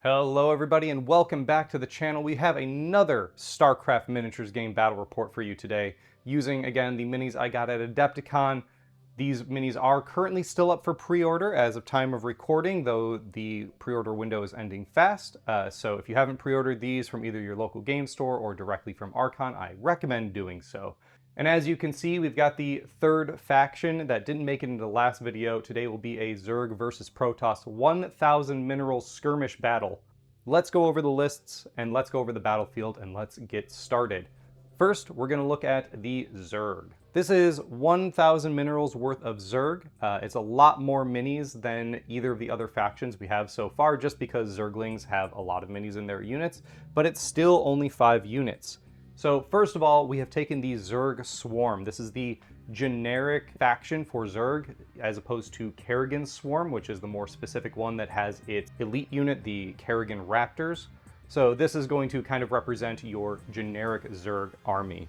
Hello everybody and welcome back to the channel. We have another Starcraft miniatures game battle report for you today, using again the minis I got at Adepticon. These minis are currently still up for pre-order as of time of recording, though the pre-order window is ending fast. So if you haven't pre-ordered these from either your local game store or directly from Archon, I recommend doing so. And as you can see, we've got the third faction that didn't make it into the last video. Today will be a Zerg versus Protoss 1,000 minerals skirmish battle. Let's go over the lists and let's go over the battlefield and let's get started. First, we're going to look at the Zerg. This is 1,000 minerals worth of Zerg. It's a lot more minis than either of the other factions we have so far, just because Zerglings have a lot of minis in their units, but it's still only 5 units. So first of all, we have taken the Zerg Swarm. This is the generic faction for Zerg, as opposed to Kerrigan's Swarm, which is the more specific one that has its elite unit, the Kerrigan Raptors. So this is going to kind of represent your generic Zerg army.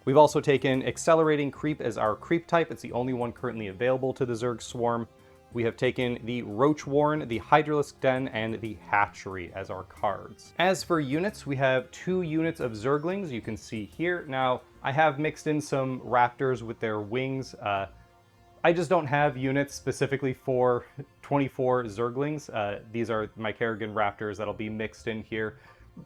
We've also taken Accelerating Creep as our creep type. It's the only one currently available to the Zerg Swarm. We have taken the Roach Warren, the Hydralisk Den, and the Hatchery as our cards. As for units, we have 2 units of Zerglings, you can see here. Now, I have mixed in some Raptors with their wings. I just don't have units specifically for 24 Zerglings. These are my Kerrigan Raptors that'll be mixed in here.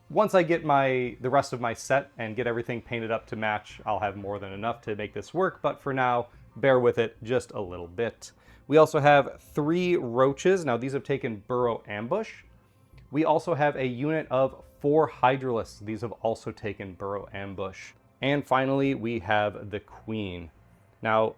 Once I get the rest of my set and get everything painted up to match, I'll have more than enough to make this work, but for now, bear with it just a little bit. We also have 3 Roaches. Now these have taken Burrow Ambush. We also have a unit of 4 Hydralisks. These have also taken Burrow Ambush. And finally, we have the Queen. Now,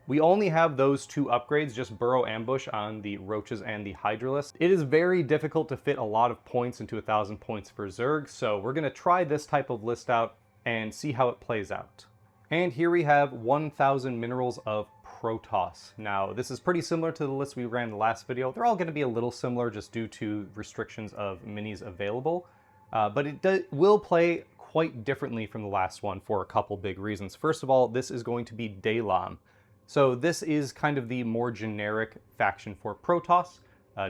we only have those 2 upgrades, just Burrow Ambush on the Roaches and the Hydralisk. It is very difficult to fit a lot of points into 1,000 points for Zerg, so we're going to try this type of list out and see how it plays out. And here we have 1,000 minerals of Protoss. Now, this is pretty similar to the list we ran in the last video. They're all going to be a little similar just due to restrictions of minis available, but it will play quite differently from the last one for a couple big reasons. First of all, this is going to be Daylam. So this is kind of the more generic faction for Protoss.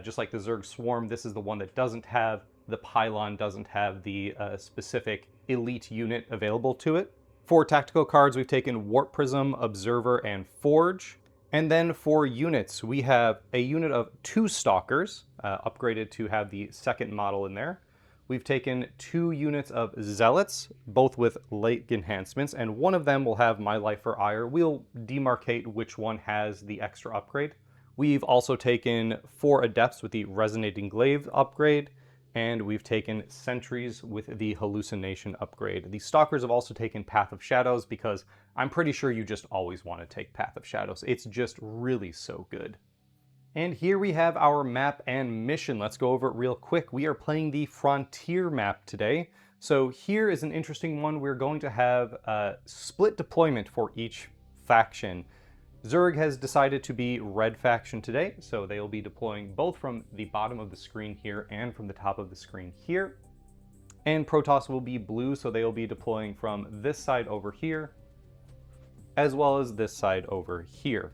Just like the Zerg Swarm, this is the one that doesn't have the pylon, doesn't have the specific elite unit available to it. For tactical cards, we've taken Warp Prism, Observer, and Forge. And then for units, we have a unit of 2 Stalkers, upgraded to have the second model in there. We've taken 2 units of Zealots, both with late enhancements, and one of them will have My Life for Ire. We'll demarcate which one has the extra upgrade. We've also taken 4 Adepts with the Resonating Glaive upgrade, and we've taken Sentries with the Hallucination upgrade. The Stalkers have also taken Path of Shadows because I'm pretty sure you just always want to take Path of Shadows. It's just really so good. And here we have our map and mission. Let's go over it real quick. We are playing the Frontier map today. So here is an interesting one. We're going to have split deployment for each faction. Zerg has decided to be red faction today, so they will be deploying both from the bottom of the screen here and from the top of the screen here. And Protoss will be blue, so they will be deploying from this side over here, as well as this side over here.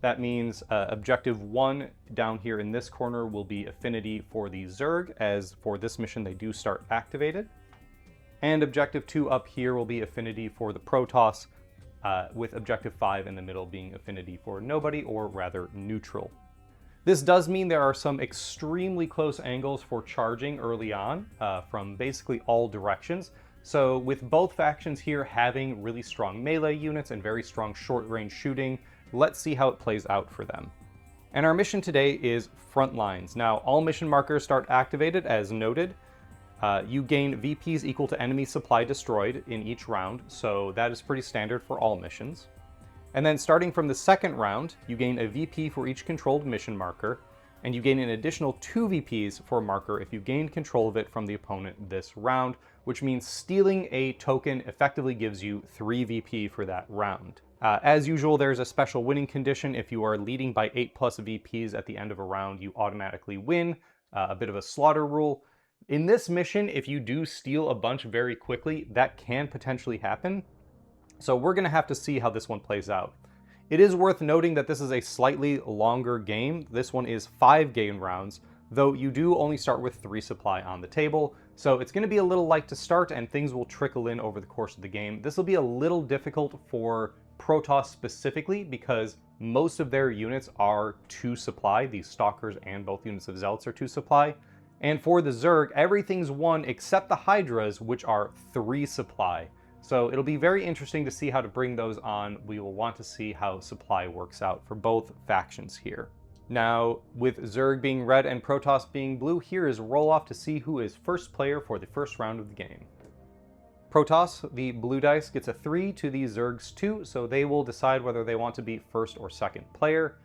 That means Objective 1 down here in this corner will be Affinity for the Zerg, as for this mission they do start activated. And Objective 2 up here will be Affinity for the Protoss, with Objective 5 in the middle being Affinity for nobody, or rather neutral. This does mean there are some extremely close angles for charging early on from basically all directions. So with both factions here having really strong melee units and very strong short-range shooting, let's see how it plays out for them. And our mission today is Front Lines. Now, all mission markers start activated as noted. You gain VPs equal to enemy supply destroyed in each round, so that is pretty standard for all missions. And then starting from the second round, you gain a VP for each controlled mission marker, and you gain an additional 2 VPs for a marker if you gained control of it from the opponent this round, which means stealing a token effectively gives you 3 VP for that round. As usual, there's a special winning condition. If you are leading by 8+ VPs at the end of a round, you automatically win, a bit of a slaughter rule. In this mission, if you do steal a bunch very quickly, that can potentially happen. So we're going to have to see how this one plays out. It is worth noting that this is a slightly longer game. This one is 5 game rounds, though you do only start with 3 supply on the table, so it's going to be a little light to start and things will trickle in over the course of the game. This will be a little difficult for Protoss specifically because most of their units are 2 supply. These Stalkers and both units of Zealots are 2 supply. And for the Zerg, everything's 1 except the Hydras, which are 3 supply. So it'll be very interesting to see how to bring those on. We will want to see how supply works out for both factions here. Now, with Zerg being red and Protoss being blue, here is roll-off to see who is first player for the first round of the game. Protoss, the blue dice, gets a 3 to the Zerg's 2, so they will decide whether they want to be first or second player.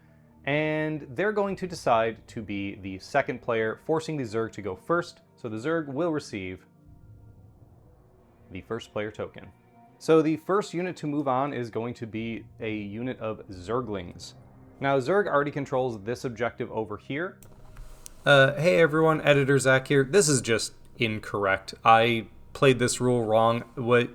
And they're going to decide to be the second player, forcing the Zerg to go first, so the Zerg will receive the first player token. So the first unit to move on is going to be a unit of Zerglings. Now, Zerg already controls this objective over here. Hey everyone, Editor Zach here. This is just incorrect. I played this rule wrong.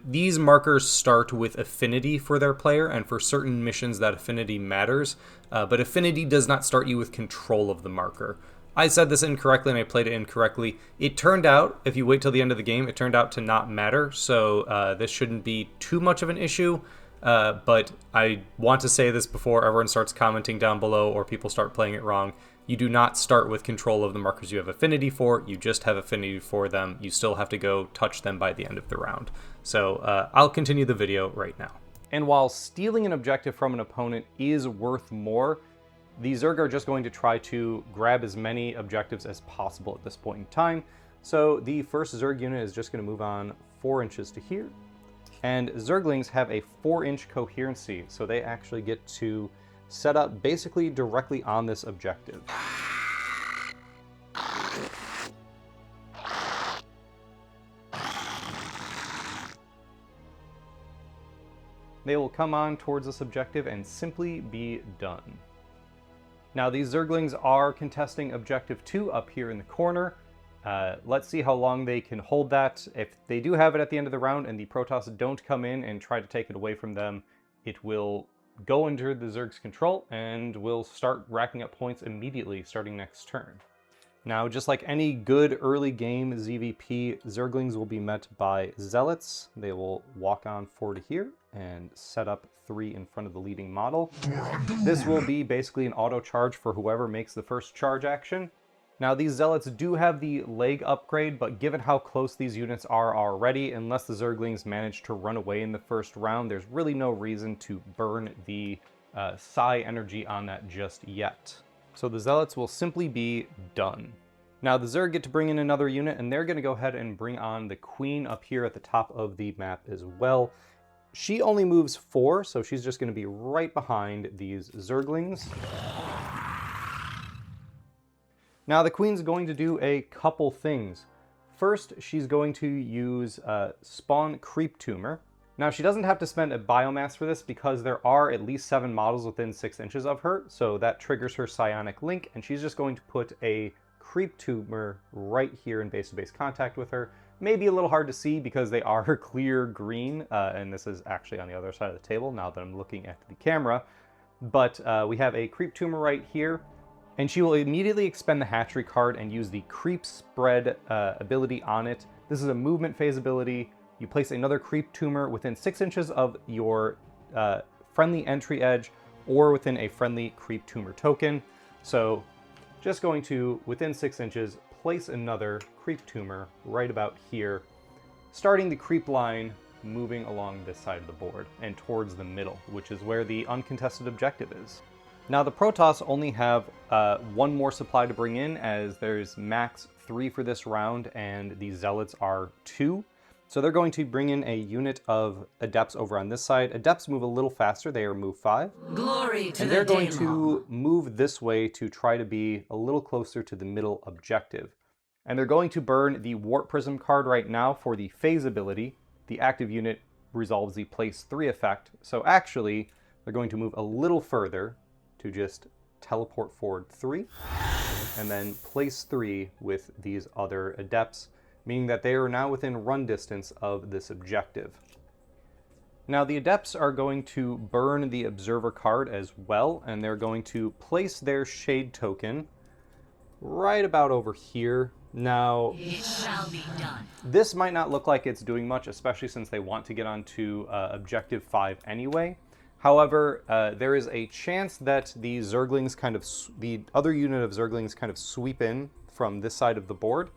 These markers start with affinity for their player, and for certain missions that affinity matters, but affinity does not start you with control of the marker. I said this incorrectly and I played it incorrectly. It turned out, if you wait till the end of the game, it turned out to not matter, so this shouldn't be too much of an issue. But I want to say this before everyone starts commenting down below or people start playing it wrong. You do not start with control of the markers you have affinity for, you just have affinity for them. You still have to go touch them by the end of the round. So I'll continue the video right now. And while stealing an objective from an opponent is worth more, the Zerg are just going to try to grab as many objectives as possible at this point in time. So the first Zerg unit is just going to move on 4 inches to here. And Zerglings have a 4-inch coherency, so they actually get to set up basically directly on this objective. They will come on towards this objective and simply be done. Now these Zerglings are contesting objective 2 up here in the corner. Let's see how long they can hold that. If they do have it at the end of the round and the Protoss don't come in and try to take it away from them, it will go under the Zerg's control and will start racking up points immediately starting next turn. Now, just like any good early game ZVP, Zerglings will be met by Zealots. They will walk on 4 to here and set up 3 in front of the leading model. This will be basically an auto charge for whoever makes the first charge action. Now, these Zealots do have the leg upgrade, but given how close these units are already, unless the Zerglings manage to run away in the first round, there's really no reason to burn the psi energy on that just yet. So the Zealots will simply be done. Now the Zerg get to bring in another unit, and they're going to go ahead and bring on the Queen up here at the top of the map as well. She only moves 4, so she's just going to be right behind these Zerglings. Now the Queen's going to do a couple things. First, she's going to use Spawn Creep Tumor. Now she doesn't have to spend a biomass for this because there are at least 7 models within 6 inches of her, so that triggers her psionic link, and she's just going to put a Creep Tumor right here in base-to-base contact with her. Maybe a little hard to see because they are clear green, and this is actually on the other side of the table now that I'm looking at the camera. But we have a Creep Tumor right here, and she will immediately expend the Hatchery card and use the Creep Spread ability on it. This is a movement phase ability. You place another Creep Tumor within 6 inches of your friendly entry edge or within a friendly Creep Tumor token. So just going to, within 6 inches, place another Creep Tumor right about here, starting the creep line moving along this side of the board and towards the middle, which is where the uncontested objective is. Now the Protoss only have 1 more supply to bring in, as there's max 3 for this round and the Zealots are 2. So they're going to bring in a unit of Adepts over on this side. Adepts move a little faster, they are move 5. Glory to and they're going to move this way to try to be a little closer to the middle objective. And they're going to burn the Warp Prism card right now for the phase ability. The active unit resolves the place 3 effect. So actually, they're going to move a little further to just teleport forward 3, and then place 3 with these other Adepts, meaning that they are now within run distance of this objective. Now the Adepts are going to burn the Observer card as well, and they're going to place their Shade token right about over here. Now, It shall be done. this might not look like it's doing much, especially since they want to get onto Objective 5 anyway. However, there is a chance that the Zerglings the other unit of Zerglings kind of sweep in from this side of the board,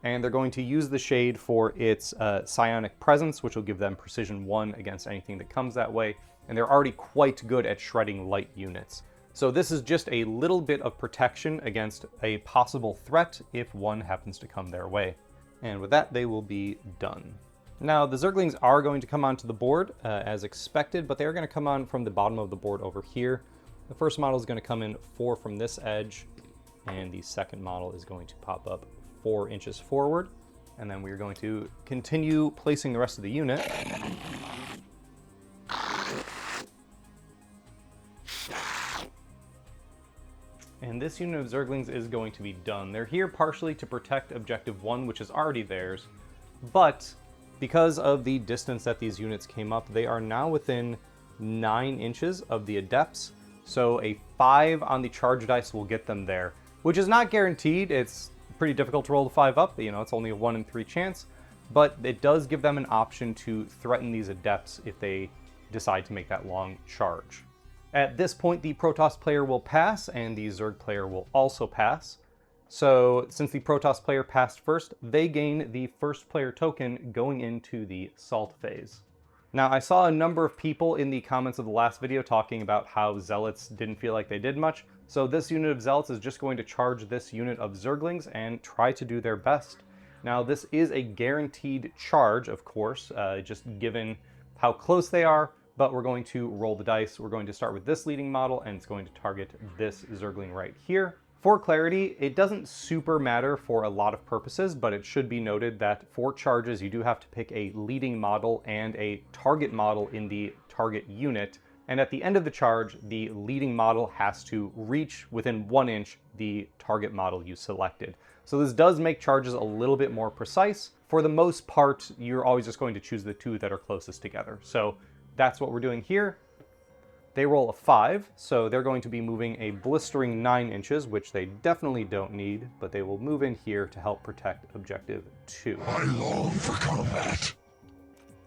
and they're going to use the Shade for its psionic presence, which will give them precision 1 against anything that comes that way, and they're already quite good at shredding light units. So this is just a little bit of protection against a possible threat if one happens to come their way. And with that, they will be done. Now, the Zerglings are going to come onto the board as expected, but they are going to come on from the bottom of the board over here. The first model is going to come in 4 from this edge, and the second model is going to pop up 4 inches forward. And then we're going to continue placing the rest of the unit. And this unit of Zerglings is going to be done. They're here partially to protect Objective 1, which is already theirs, but because of the distance that these units came up, they are now within 9 inches of the Adepts, so a 5 on the charge dice will get them there, which is not guaranteed. It's pretty difficult to roll the 5 up, you know, it's only a 1 in 3 chance, but it does give them an option to threaten these Adepts if they decide to make that long charge. At this point, the Protoss player will pass, and the Zerg player will also pass. So, since the Protoss player passed first, they gain the first player token going into the Salt phase. Now, I saw a number of people in the comments of the last video talking about how Zealots didn't feel like they did much, so this unit of Zealots is just going to charge this unit of Zerglings and try to do their best. Now, this is a guaranteed charge, of course, just given how close they are, but we're going to roll the dice. We're going to start with this leading model, and it's going to target this Zergling right here. For clarity, it doesn't super matter for a lot of purposes, but it should be noted that for charges, you do have to pick a leading model and a target model in the target unit. And at the end of the charge, the leading model has to reach within 1 inch the target model you selected. So this does make charges a little bit more precise. For the most part, you're always just going to choose the 2 that are closest together. So that's what we're doing here. They roll a 5, so they're going to be moving a blistering 9 inches, which they definitely don't need, but they will move in here to help protect Objective 2. I long for combat.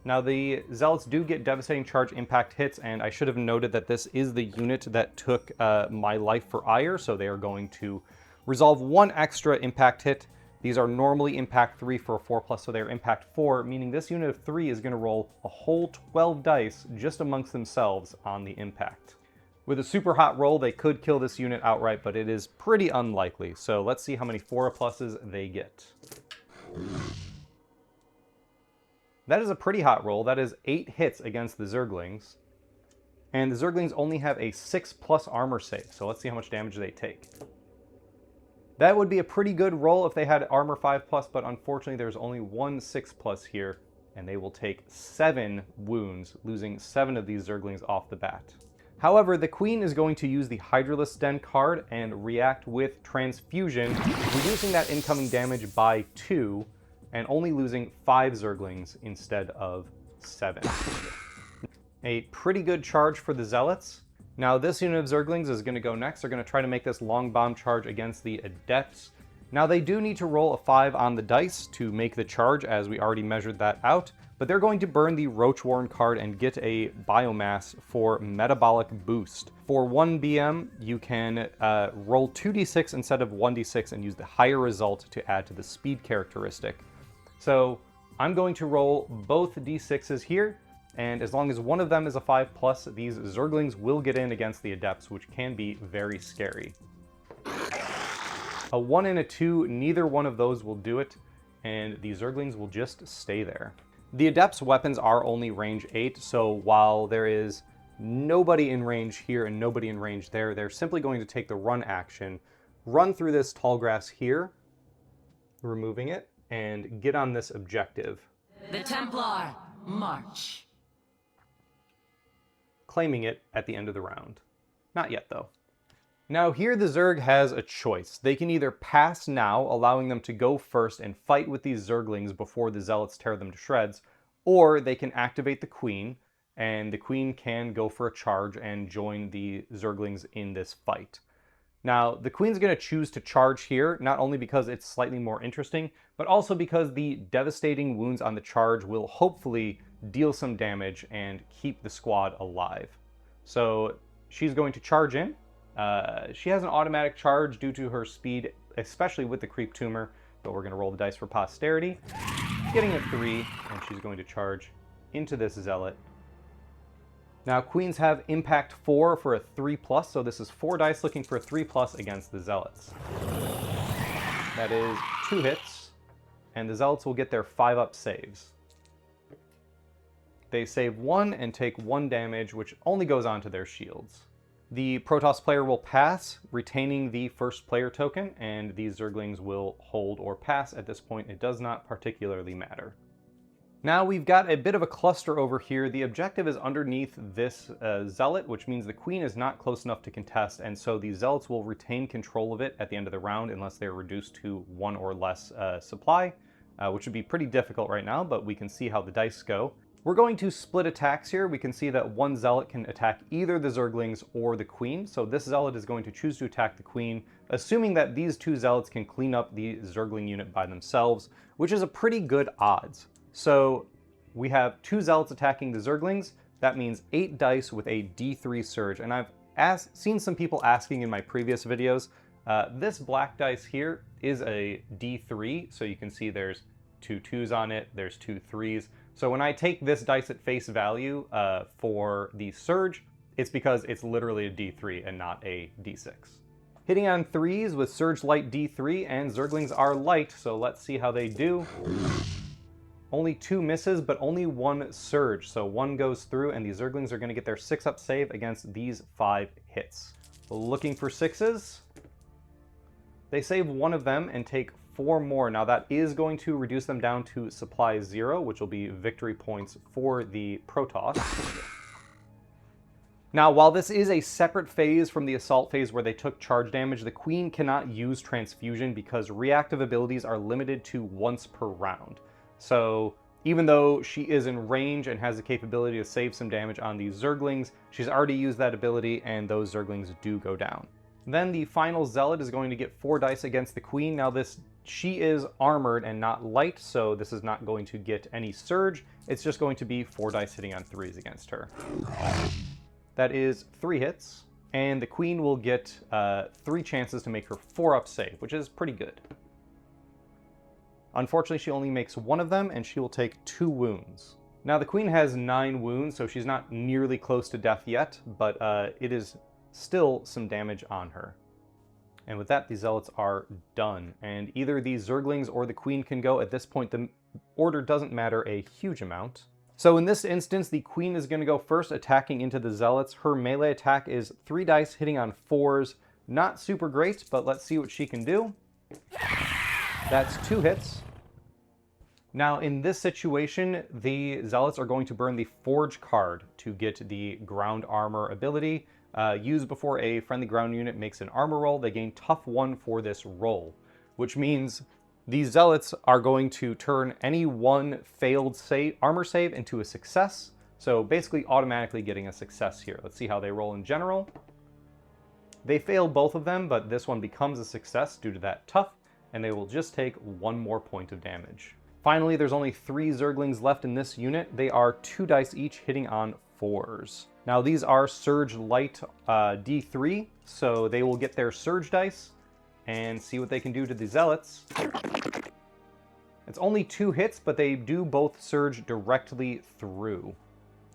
Now, the Zealots do get devastating charge impact hits, and I should have noted that this is the unit that took my life for ire, so they are going to resolve 1 extra impact hit. These are normally impact 3 for a 4+, so they are impact 4, meaning this unit of 3 is going to roll a whole 12 dice just amongst themselves on the impact. With a super hot roll, they could kill this unit outright, but it is pretty unlikely. So let's see how many 4+s they get. That is a pretty hot roll. That is 8 hits against the Zerglings. And the Zerglings only have a 6+ armor save, so let's see how much damage they take. That would be a pretty good roll if they had armor 5+, but unfortunately there's only 1 6+ here, and they will take 7 wounds, losing 7 of these Zerglings off the bat. However, the Queen is going to use the Hydralisk Den card and react with Transfusion, reducing that incoming damage by 2, and only losing 5 Zerglings instead of 7. A pretty good charge for the Zealots. Now, this unit of Zerglings is going to go next. They're going to try to make this long bomb charge against the Adepts. Now, they do need to roll a 5 on the dice to make the charge, as we already measured that out, but they're going to burn the Roach Warren card and get a biomass for Metabolic Boost. For 1 BM, you can roll 2d6 instead of 1d6 and use the higher result to add to the speed characteristic. So I'm going to roll both d6s here, and as long as one of them is a 5+, these Zerglings will get in against the Adepts, which can be very scary. A 1 and a 2, neither one of those will do it, and the Zerglings will just stay there. The Adepts' weapons are only range 8, so while there is nobody in range here and nobody in range there, they're simply going to take the run action, run through this tall grass here, removing it, and get on this objective. The Templar, march. Claiming it at the end of the round. Not yet, though. Now here the Zerg has a choice. They can either pass now, allowing them to go first and fight with these Zerglings before the Zealots tear them to shreds, or they can activate the Queen, and the Queen can go for a charge and join the Zerglings in this fight. Now, the Queen's going to choose to charge here, not only because it's slightly more interesting, but also because the devastating wounds on the charge will hopefully deal some damage and keep the squad alive. So she's going to charge in. She has an automatic charge due to her speed, especially with the creep tumor, but we're going to roll the dice for posterity. Getting a 3, and she's going to charge into this zealot. Now, Queens have impact 4 for a 3+, so this is 4 dice looking for a 3+ against the Zealots. That is 2 hits, and the Zealots will get their 5-up saves. They save 1 and take 1 damage, which only goes onto their shields. The Protoss player will pass, retaining the first player token, and these Zerglings will hold or pass. At this point, it does not particularly matter. Now we've got a bit of a cluster over here. The objective is underneath this Zealot, which means the Queen is not close enough to contest, and so the Zealots will retain control of it at the end of the round unless they're reduced to 1 or less supply, which would be pretty difficult right now, but we can see how the dice go. We're going to split attacks here. We can see that one Zealot can attack either the Zerglings or the Queen, so this Zealot is going to choose to attack the Queen, assuming that these 2 Zealots can clean up the Zergling unit by themselves, which is a pretty good odds. So we have 2 Zealots attacking the Zerglings. That means 8 dice with a D3 surge. And I've seen some people asking in my previous videos, this black dice here is a D3. So you can see there's 2 2s on it, there's 2 3s. So when I take this dice at face value for the surge, it's because it's literally a D3 and not a D6. Hitting on 3s with Surge Light D3, and Zerglings are light, so let's see how they do. Only 2 misses, but only 1 surge, so 1 goes through, and the Zerglings are going to get their 6-up save against these 5 hits. Looking for 6s. They save 1 of them and take 4 more. Now that is going to reduce them down to supply 0, which will be victory points for the Protoss. Now, while this is a separate phase from the assault phase where they took charge damage, the Queen cannot use transfusion because reactive abilities are limited to once per round. So even though she is in range and has the capability to save some damage on these Zerglings, she's already used that ability and those Zerglings do go down. Then the final Zealot is going to get 4 dice against the Queen. Now she is armored and not light, so this is not going to get any surge. It's just going to be 4 dice hitting on 3s against her. That is 3 hits, and the Queen will get 3 chances to make her 4-up save, which is pretty good. Unfortunately, she only makes 1 of them, and she will take 2 wounds. Now, the Queen has 9 wounds, so she's not nearly close to death yet, but it is still some damage on her. And with that, the Zealots are done, and either the Zerglings or the Queen can go. At this point, the order doesn't matter a huge amount. So in this instance, the Queen is going to go first, attacking into the Zealots. Her melee attack is 3 dice hitting on 4s. Not super great, but let's see what she can do. That's 2 hits. Now, in this situation, the Zealots are going to burn the Forge card to get the ground armor ability. Used before a friendly ground unit makes an armor roll. They gain tough 1 for this roll, which means these Zealots are going to turn any 1 failed armor save into a success. So basically automatically getting a success here. Let's see how they roll in general. They fail both of them, but this one becomes a success due to that tough, and they will just take 1 more point of damage. Finally, there's only 3 Zerglings left in this unit. They are 2 dice each hitting on 4s. Now these are Surge Light D3, so they will get their Surge dice and see what they can do to the Zealots. It's only 2 hits, but they do both surge directly through.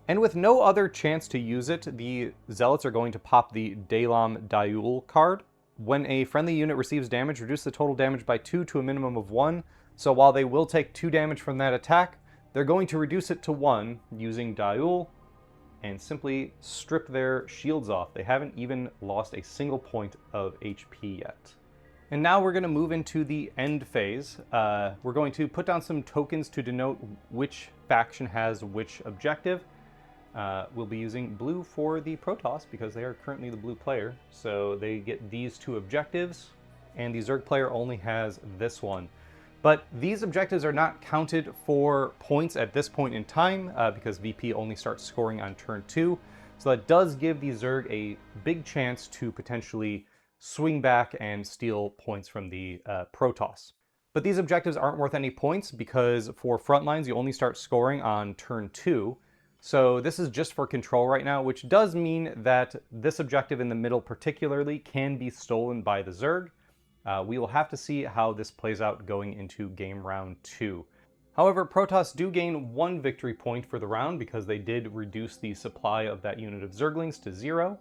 And with no other chance to use it, the Zealots are going to pop the Dalam Dayul card. When a friendly unit receives damage, reduce the total damage by 2 to a minimum of 1. So while they will take 2 damage from that attack, they're going to reduce it to 1 using Dayul and simply strip their shields off. They haven't even lost a single point of HP yet. And now we're going to move into the end phase. We're going to put down some tokens to denote which faction has which objective. We'll be using blue for the Protoss because they are currently the blue player. So they get these 2 objectives, and the Zerg player only has this one. But these objectives are not counted for points at this point in time because VP only starts scoring on turn 2. So that does give the Zerg a big chance to potentially swing back and steal points from the Protoss. But these objectives aren't worth any points because for front lines you only start scoring on turn 2. So this is just for control right now, which does mean that this objective in the middle particularly can be stolen by the Zerg. We will have to see how this plays out going into game round 2. However, Protoss do gain 1 victory point for the round because they did reduce the supply of that unit of Zerglings to 0.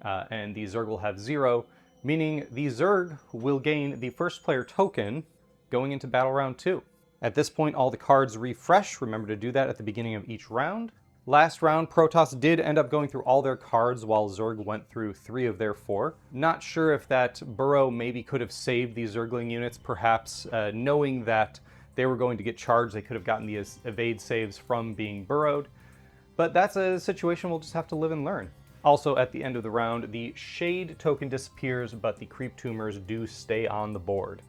And the Zerg will have 0, meaning the Zerg will gain the first player token going into battle round 2. At this point, all the cards refresh. Remember to do that at the beginning of each round. Last round, Protoss did end up going through all their cards while Zerg went through 3 of their 4. Not sure if that burrow maybe could have saved these Zergling units, perhaps knowing that they were going to get charged, they could have gotten the evade saves from being burrowed. But that's a situation we'll just have to live and learn. Also, at the end of the round, the Shade token disappears, but the Creep Tumors do stay on the board.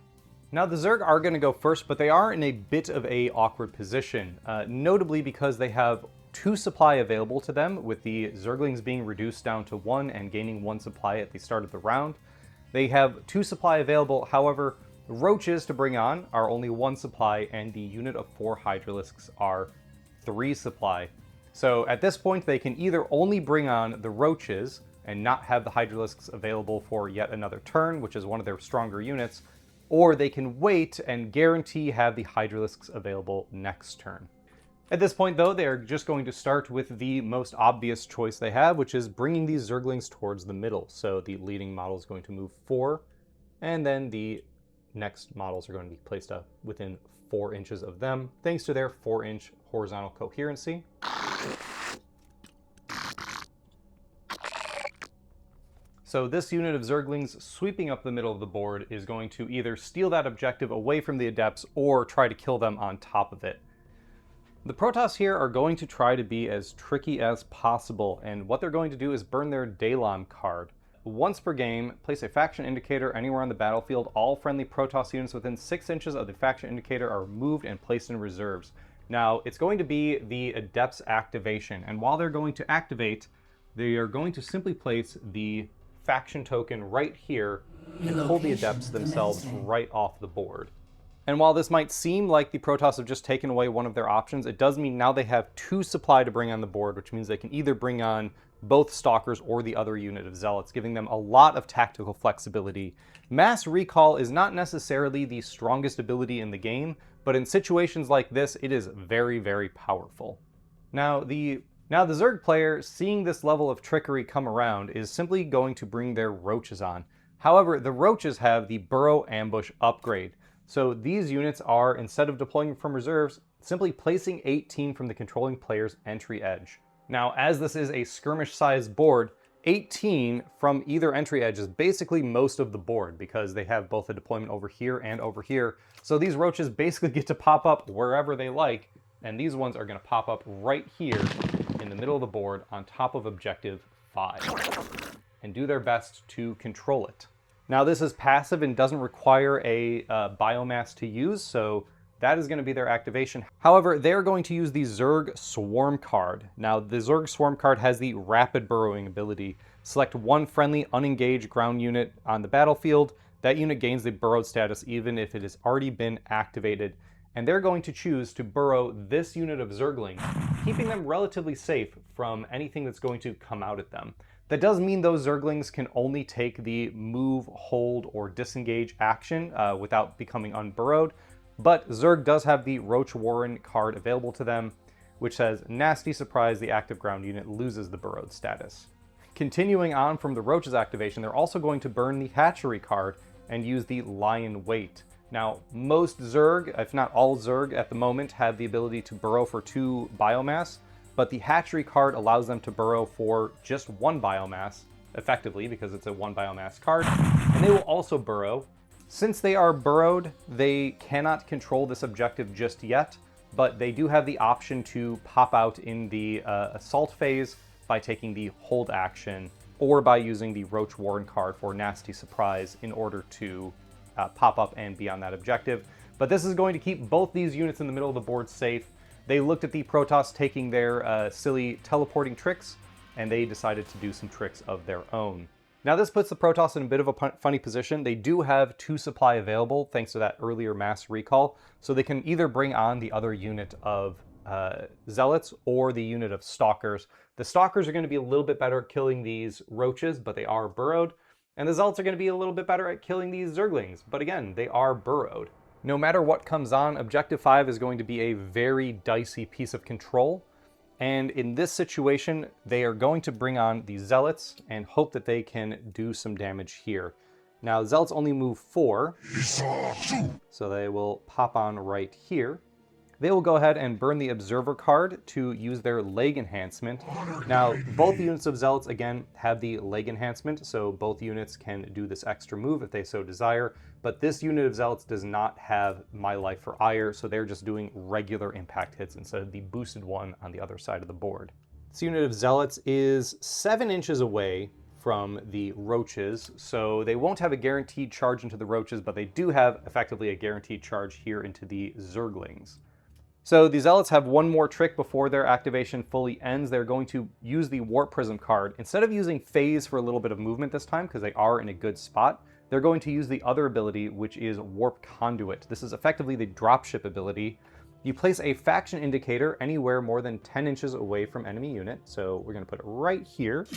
Now, the Zerg are going to go first, but they are in a bit of a awkward position, notably because they have 2 supply available to them, with the Zerglings being reduced down to 1 and gaining 1 supply at the start of the round. They have 2 supply available, however, Roaches to bring on are only 1 supply, and the unit of 4 Hydralisks are 3 supply. So at this point, they can either only bring on the Roaches and not have the Hydralisks available for yet another turn, which is one of their stronger units, or they can wait and guarantee have the Hydralisks available next turn. At this point, though, they are just going to start with the most obvious choice they have, which is bringing these Zerglings towards the middle. So the leading model is going to move 4, and then the next models are going to be placed up within 4 inches of them, thanks to their 4-inch horizontal coherency. So this unit of Zerglings sweeping up the middle of the board is going to either steal that objective away from the Adepts or try to kill them on top of it. The Protoss here are going to try to be as tricky as possible, and what they're going to do is burn their Daylon card. Once per game, place a faction indicator anywhere on the battlefield. All friendly Protoss units within 6 inches of the faction indicator are moved and placed in reserves. Now, it's going to be the Adept's activation, and while they're going to activate, they are going to simply place the faction token right here and pull the Adepts themselves right off the board. And while this might seem like the Protoss have just taken away one of their options, it does mean now they have 2 supply to bring on the board, which means they can either bring on both Stalkers or the other unit of Zealots, giving them a lot of tactical flexibility. Mass Recall is not necessarily the strongest ability in the game, but in situations like this, it is very, very powerful. Now the Zerg player, seeing this level of trickery come around, is simply going to bring their Roaches on. However, the Roaches have the Burrow Ambush upgrade. So these units are, instead of deploying from reserves, simply placing 18 from the controlling player's entry edge. Now, as this is a skirmish-sized board, 18 from either entry edge is basically most of the board because they have both a deployment over here and over here. So these Roaches basically get to pop up wherever they like, and these ones are going to pop up right here in the middle of the board on top of Objective 5 and do their best to control it. Now, this is passive and doesn't require a biomass to use, so that is going to be their activation. However, they're going to use the Zerg Swarm card. Now, the Zerg Swarm card has the rapid burrowing ability. Select 1 friendly unengaged ground unit on the battlefield. That unit gains the burrowed status even if it has already been activated. And they're going to choose to burrow this unit of Zergling, keeping them relatively safe from anything that's going to come out at them. That does mean those Zerglings can only take the move, hold, or disengage action without becoming unburrowed, but Zerg does have the Roach Warren card available to them, which says, Nasty Surprise, the active ground unit loses the burrowed status. Continuing on from the Roach's activation, they're also going to burn the Hatchery card and use the Lion Weight. Now, most Zerg, if not all Zerg at the moment, have the ability to burrow for 2 biomass, but the Hatchery card allows them to burrow for just 1 biomass, effectively, because it's a 1 biomass card, and they will also burrow. Since they are burrowed, they cannot control this objective just yet, but they do have the option to pop out in the assault phase by taking the hold action, or by using the Roach Warren card for Nasty Surprise in order to pop up and be on that objective. But this is going to keep both these units in the middle of the board safe. They looked at the Protoss taking their silly teleporting tricks, and they decided to do some tricks of their own. Now this puts the Protoss in a bit of a funny position. They do have 2 supply available thanks to that earlier mass recall, so they can either bring on the other unit of Zealots or the unit of Stalkers. The Stalkers are going to be a little bit better at killing these roaches, but they are burrowed, and the Zealots are going to be a little bit better at killing these Zerglings, but again, they are burrowed. No matter what comes on, Objective 5 is going to be a very dicey piece of control. And in this situation, they are going to bring on the Zealots and hope that they can do some damage here. Now, Zealots only move 4, so they will pop on right here. They will go ahead and burn the Observer card to use their leg enhancement. Now, both units of Zealots, again, have the leg enhancement, so both units can do this extra move if they so desire, but this unit of Zealots does not have My Life for Ire, so they're just doing regular impact hits instead of the boosted one on the other side of the board. This unit of Zealots is 7 inches away from the roaches, so they won't have a guaranteed charge into the roaches, but they do have effectively a guaranteed charge here into the Zerglings. So the Zealots have one more trick before their activation fully ends. They're going to use the Warp Prism card. Instead of using Phase for a little bit of movement this time, because they are in a good spot, they're going to use the other ability, which is Warp Conduit. This is effectively the dropship ability. You place a faction indicator anywhere more than 10 inches away from enemy unit. So we're going to put it right here.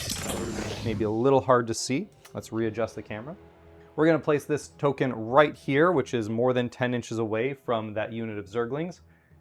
Maybe a little hard to see. Let's readjust the camera. We're going to place this token right here, which is more than 10 inches away from that unit of Zerglings.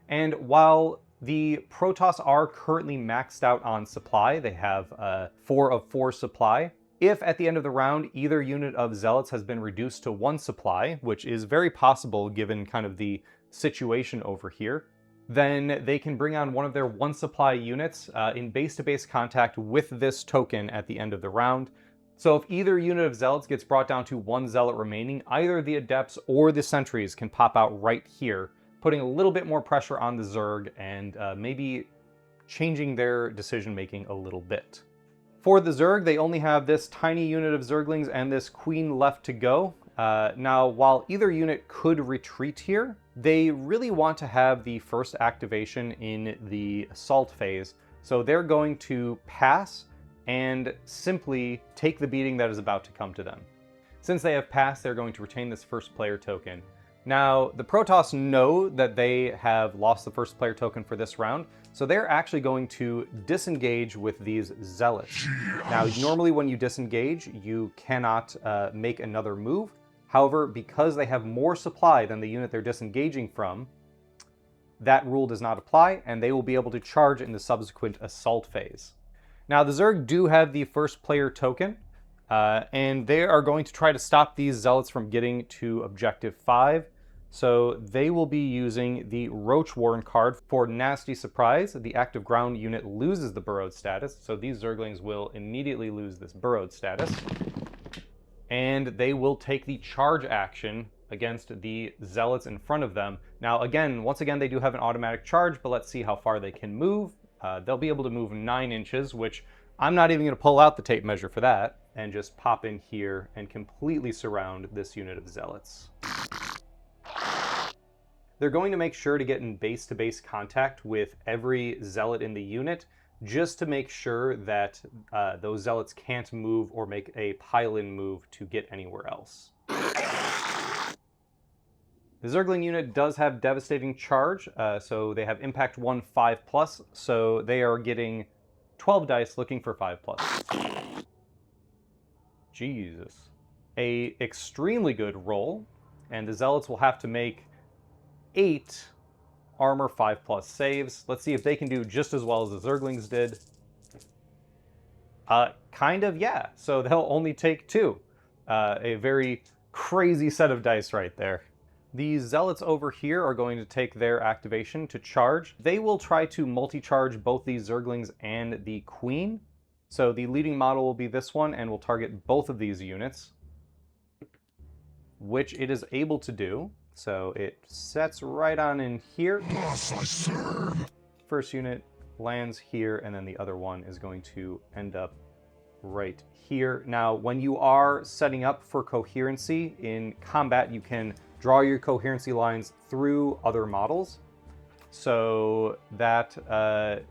And while the Protoss are currently maxed out on supply, they have 4 of 4 supply. If at the end of the round, either unit of Zealots has been reduced to 1 supply, which is very possible given kind of the situation over here, then they can bring on one of their 1 supply units in base-to-base contact with this token at the end of the round. So if either unit of Zealots gets brought down to 1 Zealot remaining, either the Adepts or the Sentries can pop out right here, putting a little bit more pressure on the Zerg and maybe changing their decision-making a little bit. For the Zerg, they only have this tiny unit of Zerglings and this Queen left to go. Now, while either unit could retreat here, they really want to have the first activation in the assault phase. So they're going to pass and simply take the beating that is about to come to them. Since they have passed, they're going to retain this first player token. Now, the Protoss know that they have lost the first player token for this round, so they're actually going to disengage with these Zealots. Now, normally when you disengage, you cannot make another move. However, because they have more supply than the unit they're disengaging from, that rule does not apply, and they will be able to charge in the subsequent assault phase. Now, the Zerg do have the first player token, and they are going to try to stop these Zealots from getting to Objective 5. So they will be using the Roach Warren card for Nasty Surprise. The active ground unit loses the burrowed status, so these Zerglings will immediately lose this burrowed status. And they will take the charge action against the Zealots in front of them. Now again, once again, they do have an automatic charge, but let's see how far they can move. They'll be able to move 9 inches, which I'm not even going to pull out the tape measure for that, and just pop in here and completely surround this unit of Zealots. They're going to make sure to get in base-to-base contact with every Zealot in the unit, just to make sure that those Zealots can't move or make a pile-in move to get anywhere else. The Zergling unit does have Devastating Charge, so they have Impact 1 5+, so they are getting 12 dice looking for 5+. Jesus. A extremely good roll, and the Zealots will have to make 8 armor 5+ saves. Let's see if they can do just as well as the Zerglings did. Kind of, yeah. So they'll only take 2. A very crazy set of dice right there. These Zealots over here are going to take their activation to charge. They will try to multi-charge both these Zerglings and the Queen. So the leading model will be this one and will target both of these units, which it is able to do. So it sets right on in here. First unit lands here, and then the other one is going to end up right here. Now, when you are setting up for coherency in combat, you can draw your coherency lines through other models. So that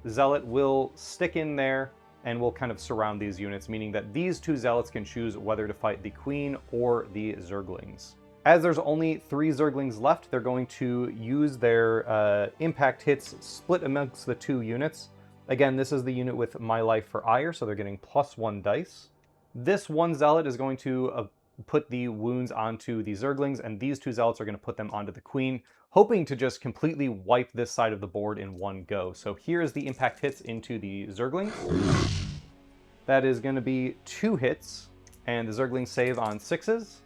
Zealot will stick in there and will kind of surround these units, meaning that these two zealots can choose whether to fight the queen or the zerglings. As there's only 3 zerglings left, they're going to use their impact hits split amongst the 2 units. Again, this is the unit with My Life for Ire, so they're getting +1 dice. This one zealot is going to put the wounds onto the zerglings, and these 2 zealots are going to put them onto the queen, hoping to just completely wipe this side of the board in one go. So here's the impact hits into the zerglings. That is going to be 2 hits, and the zerglings save on 6s.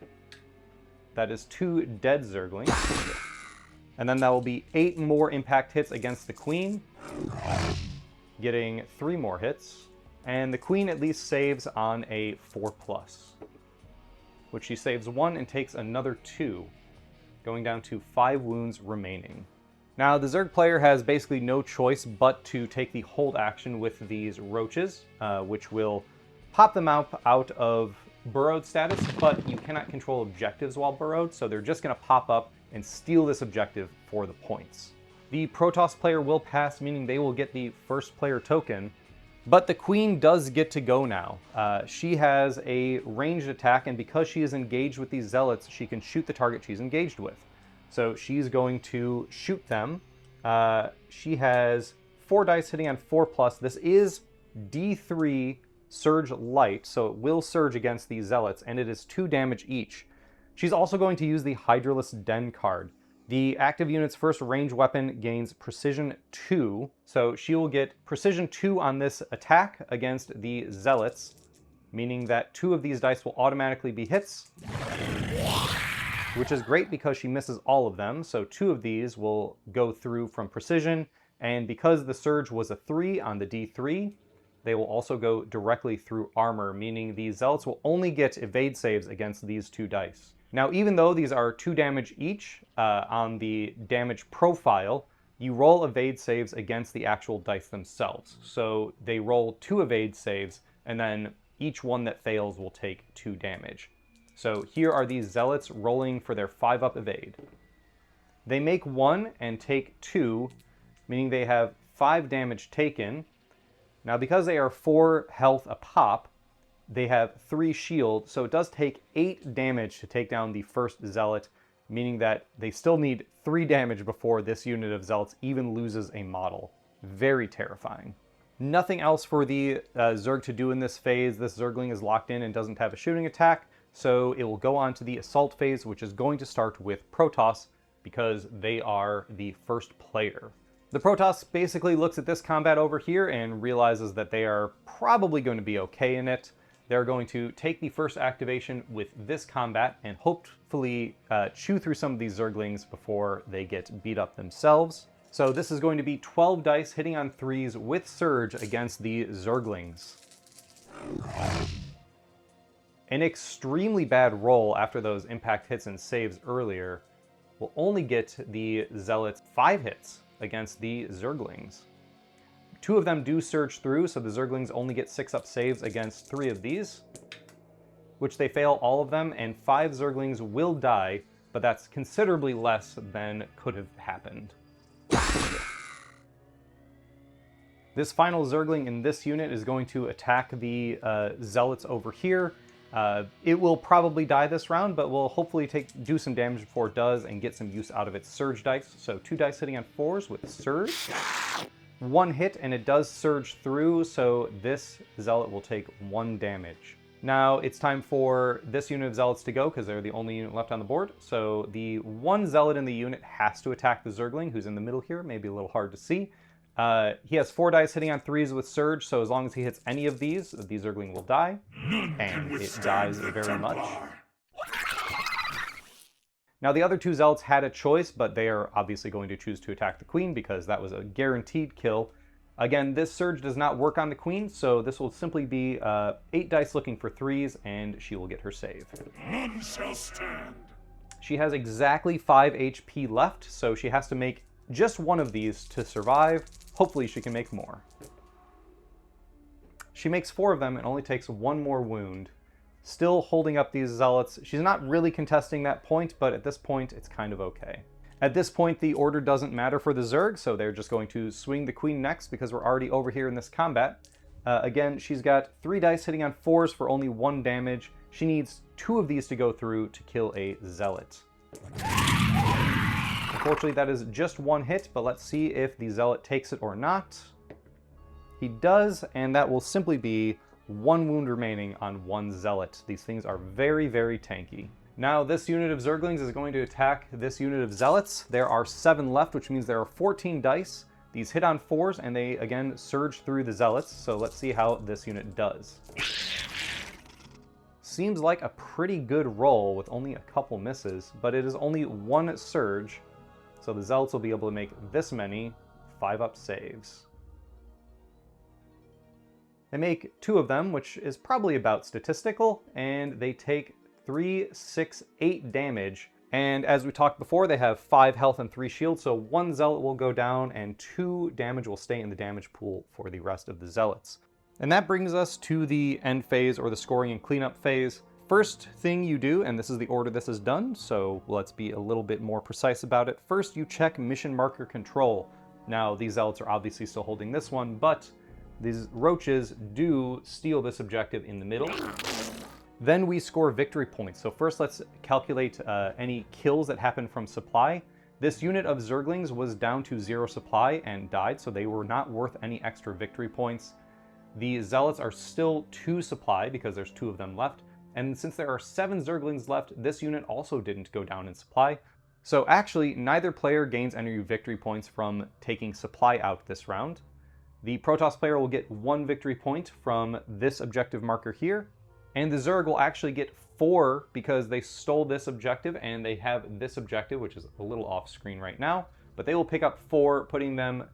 That is 2 dead zerglings. And then that will be 8 more impact hits against the queen, getting 3 more hits. And the queen at least saves on a 4+, which she saves 1 and takes another 2, going down to 5 wounds remaining. Now, the Zerg player has basically no choice but to take the hold action with these roaches, which will pop them out of burrowed status, but you cannot control objectives while burrowed, so they're just going to pop up and steal this objective for the points. The Protoss player will pass, meaning they will get the first player token, but the queen does get to go now. She has a ranged attack, and because she is engaged with these zealots, she can shoot the target she's engaged with. So she's going to shoot them. She has 4 dice hitting on 4+. This is D3 Surge Light, so it will surge against these zealots, and it is 2 damage each. She's also going to use the Hydralisk Den card. The active unit's first range weapon gains Precision 2, so she will get Precision 2 on this attack against the zealots, meaning that 2 of these dice will automatically be hits, which is great because she misses all of them, so 2 of these will go through from Precision, and because the surge was a 3 on the D3, they will also go directly through armor, meaning the zealots will only get evade saves against these 2 dice. Now, even though these are 2 damage each on the damage profile, you roll evade saves against the actual dice themselves. So they roll 2 evade saves, and then each one that fails will take 2 damage. So here are these zealots rolling for their 5-up evade. They make 1 and take 2, meaning they have 5 damage taken. Now, because they are 4 health a pop, they have 3 shield, so it does take 8 damage to take down the first zealot, meaning that they still need 3 damage before this unit of zealots even loses a model. Very terrifying. Nothing else for the Zerg to do in this phase. This Zergling is locked in and doesn't have a shooting attack, so it will go on to the assault phase, which is going to start with Protoss, because they are the first player. The Protoss basically looks at this combat over here and realizes that they are probably going to be okay in it. They're going to take the first activation with this combat and hopefully chew through some of these Zerglings before they get beat up themselves. So this is going to be 12 dice hitting on 3s with Surge against the Zerglings. An extremely bad roll after those impact hits and saves earlier will only get the Zealots 5 hits against the Zerglings. 2 of them do surge through, so the Zerglings only get 6-up saves against 3 of these, which they fail all of them, and 5 Zerglings will die, but that's considerably less than could have happened. This final Zergling in this unit is going to attack the Zealots over here. It will probably die this round, but will hopefully do some damage before it does and get some use out of its Surge dice. So 2 dice hitting on 4s with Surge. 1 hit, and it does surge through, so this Zealot will take 1 damage. Now it's time for this unit of Zealots to go, because they're the only unit left on the board. So the 1 Zealot in the unit has to attack the Zergling, who's in the middle here, maybe a little hard to see. He has 4 dice hitting on 3s with Surge, so as long as he hits any of these, the Zergling will die. And it dies very much. Now the other 2 Zealots had a choice, but they are obviously going to choose to attack the Queen because that was a guaranteed kill. Again, this Surge does not work on the Queen, so this will simply be 8 dice looking for 3s, and she will get her save. None shall stand. She has exactly 5 HP left, so she has to make just 1 of these to survive. Hopefully she can make more. She makes 4 of them and only takes 1 more wound. Still holding up these Zealots. She's not really contesting that point, but at this point, it's kind of okay. At this point, the order doesn't matter for the Zerg, so they're just going to swing the Queen next because we're already over here in this combat. Again, she's got 3 dice hitting on 4s for only 1 damage. She needs 2 of these to go through to kill a Zealot. Unfortunately, that is just 1 hit, but let's see if the Zealot takes it or not. He does, and that will simply be 1 wound remaining on 1 Zealot. These things are very, very tanky. Now, this unit of Zerglings is going to attack this unit of Zealots. There are 7 left, which means there are 14 dice. These hit on 4s, and they, again, surge through the Zealots, so let's see how this unit does. Seems like a pretty good roll with only a couple misses, but it is only 1 surge, so the Zealots will be able to make this many 5-up saves. They make 2 of them, which is probably about statistical, and they take 3, 6, 8 damage. And as we talked before, they have 5 health and 3 shields, so 1 Zealot will go down and 2 damage will stay in the damage pool for the rest of the Zealots. And that brings us to the end phase, or the scoring and cleanup phase. First thing you do, and this is the order this is done, so let's be a little bit more precise about it. First, you check mission marker control. Now, these Zealots are obviously still holding this one, but these roaches do steal this objective in the middle. Then we score victory points. So first let's calculate any kills that happen from supply. This unit of Zerglings was down to 0 supply and died, so they were not worth any extra victory points. The Zealots are still 2 supply because there's 2 of them left. And since there are 7 Zerglings left, this unit also didn't go down in supply. So actually, neither player gains any victory points from taking supply out this round. The Protoss player will get 1 victory point from this objective marker here. And the Zerg will actually get 4 because they stole this objective and they have this objective, which is a little off screen right now. But they will pick up 4, putting them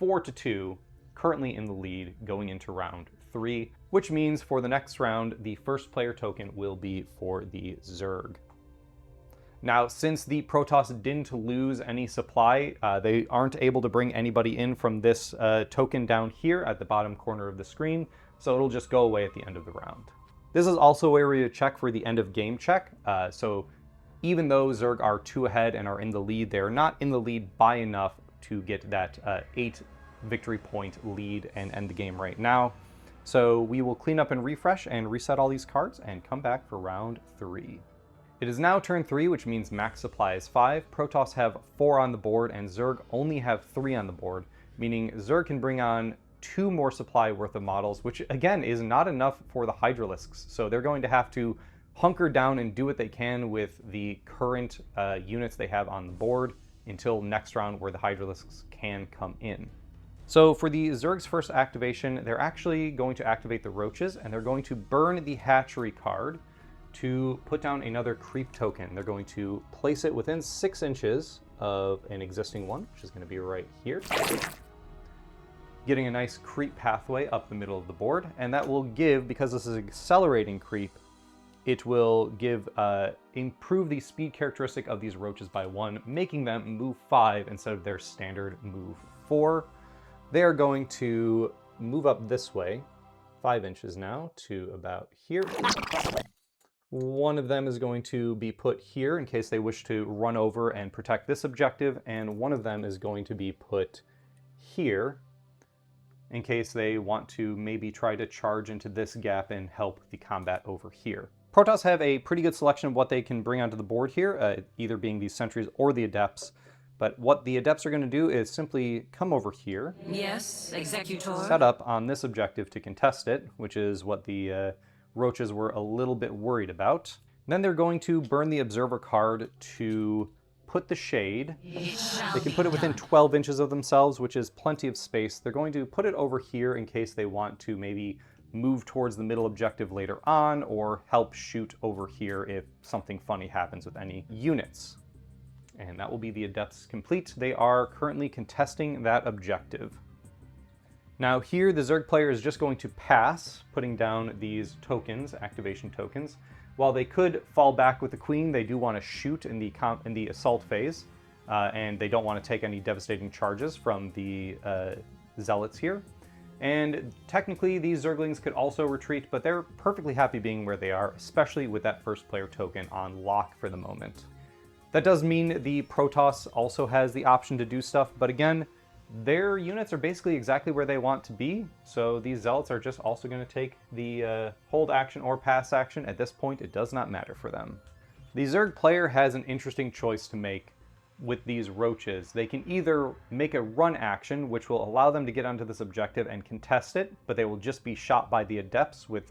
4-2, currently in the lead going into round 3, which means for the next round, the first player token will be for the Zerg. Now, since the Protoss didn't lose any supply, they aren't able to bring anybody in from this token down here at the bottom corner of the screen, so it'll just go away at the end of the round. This is also where we check for the end of game check. So even though Zerg are 2 ahead and are in the lead, they're not in the lead by enough to get that 8 victory point lead and end the game right now. So we will clean up and refresh and reset all these cards and come back for round 3. It is now turn 3, which means max supply is 5. Protoss have 4 on the board and Zerg only have 3 on the board, meaning Zerg can bring on 2 more supply worth of models, which again is not enough for the Hydralisks. So they're going to have to hunker down and do what they can with the current units they have on the board until next round where the Hydralisks can come in. So for the Zerg's first activation, they're actually going to activate the Roaches and they're going to burn the Hatchery card to put down another creep token. They're going to place it within 6 inches of an existing one, which is going to be right here, getting a nice creep pathway up the middle of the board. And that will give, because this is accelerating creep, it will give improve the speed characteristic of these roaches by 1, making them move 5 instead of their standard move 4. They are going to move up this way, 5 inches now, to about here. One of them is going to be put here in case they wish to run over and protect this objective, and one of them is going to be put here in case they want to maybe try to charge into this gap and help the combat over here. Protoss have a pretty good selection of what they can bring onto the board here, either being these sentries or the adepts. But what the adepts are going to do is simply come over here. Yes, Executor. Set up on this objective to contest it, which is what the roaches were a little bit worried about. Then they're going to burn the observer card to put the shade. They can put it within 12 inches of themselves, which is plenty of space. They're going to put it over here in case they want to maybe move towards the middle objective later on, or help shoot over here if something funny happens with any units. And that will be the adepts complete. They are currently contesting that objective. Now here, the Zerg player is just going to pass, putting down these tokens, activation tokens. While they could fall back with the queen, they do want to shoot in the assault phase, and they don't want to take any devastating charges from the zealots here. And technically, these Zerglings could also retreat, but they're perfectly happy being where they are, especially with that first player token on lock for the moment. That does mean the Protoss also has the option to do stuff, but again, their units are basically exactly where they want to be, so these Zealots are just also going to take the hold action or pass action. At this point, it does not matter for them. The Zerg player has an interesting choice to make with these roaches. They can either make a run action, which will allow them to get onto this objective and contest it, but they will just be shot by the Adepts with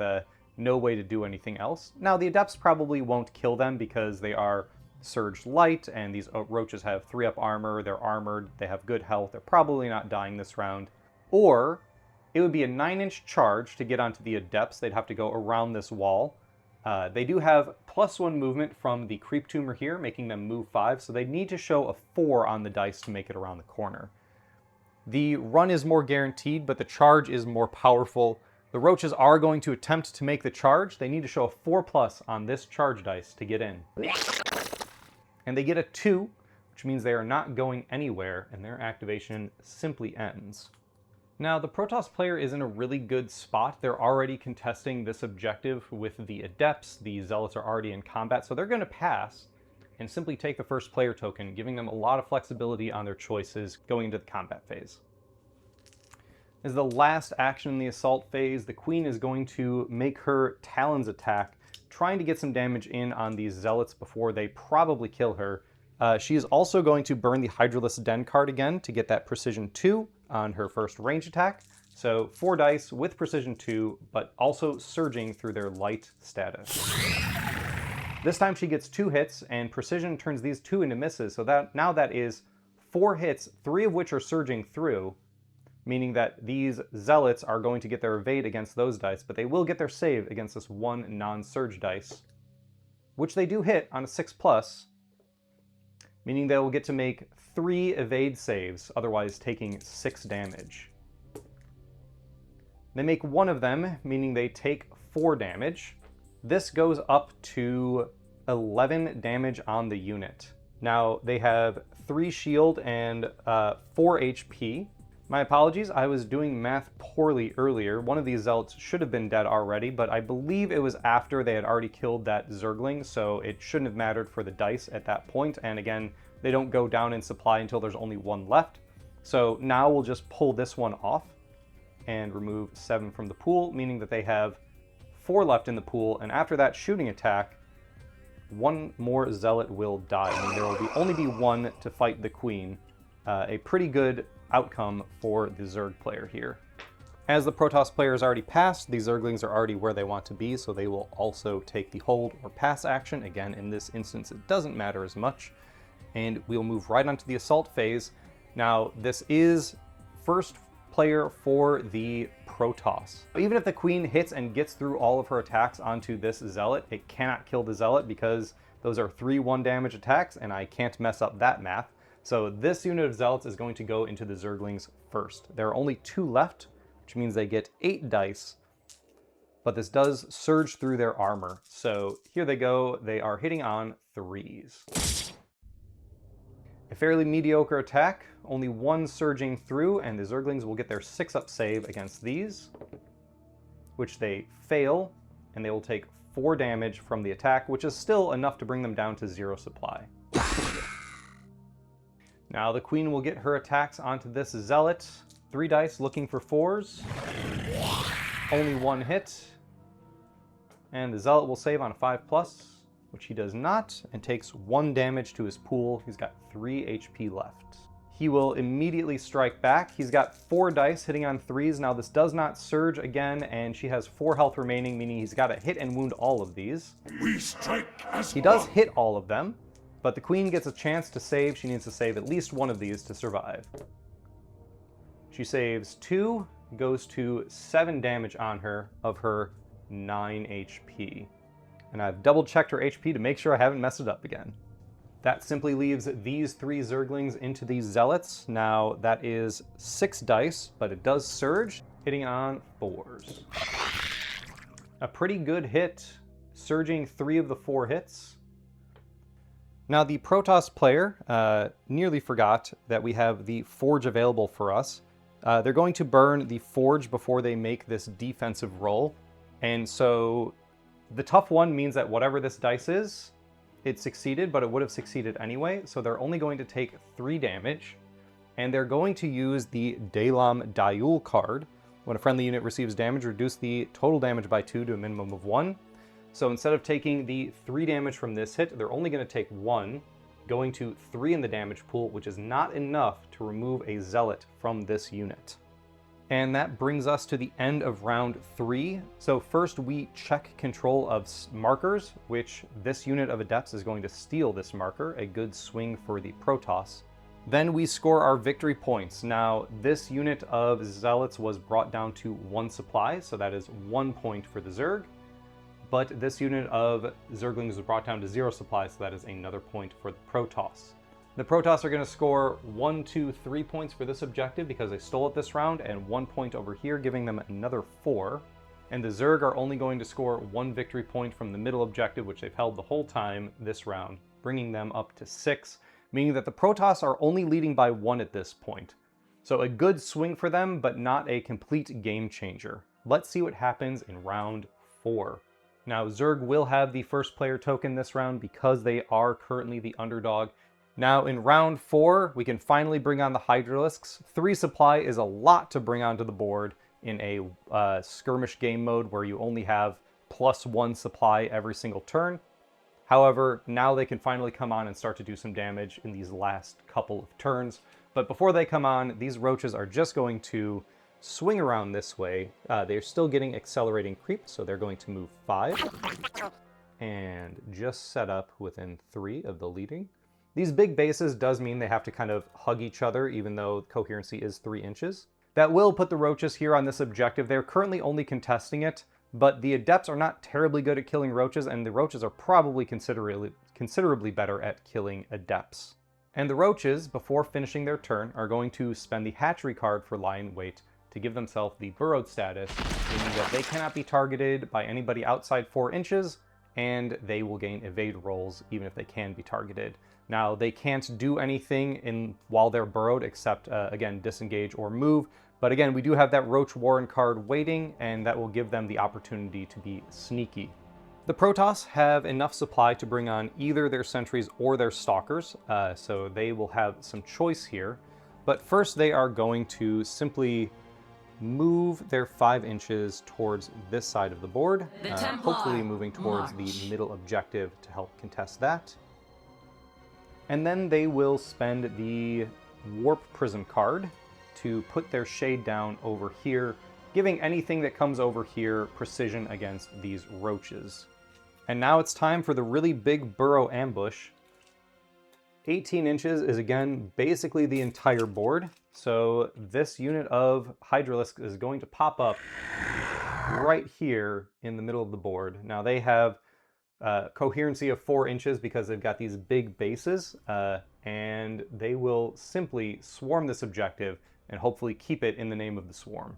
no way to do anything else. Now, the Adepts probably won't kill them because they are Surged Light, and these roaches have 3-up armor, they're armored, they have good health, they're probably not dying this round. Or, it would be a 9-inch charge to get onto the Adepts. They'd have to go around this wall. They do have +1 movement from the Creep Tumor here, making them move 5, so they need to show a 4 on the dice to make it around the corner. The run is more guaranteed, but the charge is more powerful. The roaches are going to attempt to make the charge. They need to show a 4+ on this charge dice to get in. And they get a 2, which means they are not going anywhere, and their activation simply ends. Now, the Protoss player is in a really good spot. They're already contesting this objective with the Adepts. The Zealots are already in combat, so they're going to pass and simply take the first player token, giving them a lot of flexibility on their choices going into the combat phase. As the last action in the assault phase, the Queen is going to make her Talons attack, trying to get some damage in on these Zealots before they probably kill her. She is also going to burn the Hydralisk Den card again to get that Precision 2 on her first range attack. So 4 dice with Precision 2, but also surging through their light status. This time she gets 2 hits, and Precision turns these 2 into misses, so now that is 4 hits, 3 of which are surging through, meaning that these Zealots are going to get their evade against those dice, but they will get their save against this 1 non-surge dice, which they do hit on a 6+, meaning they will get to make 3 evade saves, otherwise taking 6 damage. They make 1 of them, meaning they take 4 damage. This goes up to 11 damage on the unit. Now, they have 3 shield and 4 HP. My apologies, I was doing math poorly earlier. One of these Zealots should have been dead already, but I believe it was after they had already killed that Zergling, so it shouldn't have mattered for the dice at that point. And again, they don't go down in supply until there's only 1 left. So now we'll just pull this one off and remove 7 from the pool, meaning that they have 4 left in the pool, and after that shooting attack, 1 more Zealot will die. I mean, there will only be 1 to fight the Queen. A pretty good outcome for the Zerg player here. As the Protoss player has already passed, the Zerglings are already where they want to be, so they will also take the hold or pass action. Again, in this instance, it doesn't matter as much. And we'll move right onto the assault phase. Now, this is first player for the Protoss. Even if the Queen hits and gets through all of her attacks onto this Zealot, it cannot kill the Zealot because those are 3 1-damage attacks, and I can't mess up that math. So this unit of Zealots is going to go into the Zerglings first. There are only 2 left, which means they get 8 dice, but this does surge through their armor. So here they go, they are hitting on 3s. A fairly mediocre attack, only 1 surging through, and the Zerglings will get their 6-up save against these, which they fail, and they will take 4 damage from the attack, which is still enough to bring them down to 0 supply. Now the Queen will get her attacks onto this Zealot. 3 dice looking for 4s. Only 1 hit. And the Zealot will save on a 5+, which he does not, and takes 1 damage to his pool. He's got 3 HP left. He will immediately strike back. He's got 4 dice hitting on 3s. Now this does not surge again, and she has 4 health remaining, meaning he's got to hit and wound all of these. We strike as He does one. hit all of them, but the Queen gets a chance to save. She needs to save at least 1 of these to survive. She saves 2, goes to 7 damage on her of her 9 HP. And I've double checked her HP to make sure I haven't messed it up again. That simply leaves these 3 Zerglings into these Zealots. Now that is 6 dice, but it does surge, hitting on 4s. A pretty good hit, surging 3 of the 4 hits. Now the Protoss player nearly forgot that we have the Forge available for us. They're going to burn the Forge before they make this defensive roll. And so the tough one means that whatever this dice is, it succeeded, but it would have succeeded anyway. So they're only going to take 3 damage. and they're going to use the Dalam Dayul card. When a friendly unit receives damage, reduce the total damage by 2 to a minimum of 1. So instead of taking the 3 damage from this hit, they're only going to take 1, going to 3 in the damage pool, which is not enough to remove a Zealot from this unit. And that brings us to the end of round 3. So first we check control of markers, which this unit of Adepts is going to steal this marker, a good swing for the Protoss. Then we score our victory points. Now this unit of Zealots was brought down to 1 supply, so that is 1 point for the Zerg. But this unit of Zerglings was brought down to 0 supply, so that is another point for the Protoss. The Protoss are going to score 1, 2, 3 points for this objective because they stole it this round, and 1 point over here, giving them another 4. And the Zerg are only going to score 1 victory point from the middle objective, which they've held the whole time this round, bringing them up to 6, meaning that the Protoss are only leading by 1 at this point. So a good swing for them, but not a complete game changer. Let's see what happens in round 4. Now, Zerg will have the first player token this round because they are currently the underdog. Now, in round 4, we can finally bring on the Hydralisks. 3 supply is a lot to bring onto the board in a skirmish game mode where you only have +1 supply every single turn. However, now they can finally come on and start to do some damage in these last couple of turns. But before they come on, these roaches are just going to swing around this way. They're still getting accelerating creep, so they're going to move 5 and just set up within 3 of the leading. These big bases does mean they have to kind of hug each other, even though coherency is 3 inches. That will put the roaches here on this objective. They're currently only contesting it, but the Adepts are not terribly good at killing roaches, and the roaches are probably considerably better at killing Adepts. And the roaches, before finishing their turn, are going to spend the hatchery card for lie in wait to give themselves the burrowed status, meaning that they cannot be targeted by anybody outside 4 inches, and they will gain evade rolls even if they can be targeted. Now, they can't do anything while they're burrowed except, again, disengage or move. But again, we do have that Roach Warren card waiting, and that will give them the opportunity to be sneaky. The Protoss have enough supply to bring on either their sentries or their stalkers, so they will have some choice here. But first, they are going to simply move their 5 inches towards this side of the board, hopefully moving towards the middle objective to help contest that. And then they will spend the Warp Prism card to put their shade down over here, giving anything that comes over here precision against these roaches. And now it's time for the really big burrow ambush. 18 inches is, again, basically the entire board. So this unit of Hydralisk is going to pop up right here in the middle of the board. Now they have coherency of 4 inches because they've got these big bases, and they will simply swarm this objective and hopefully keep it in the name of the swarm.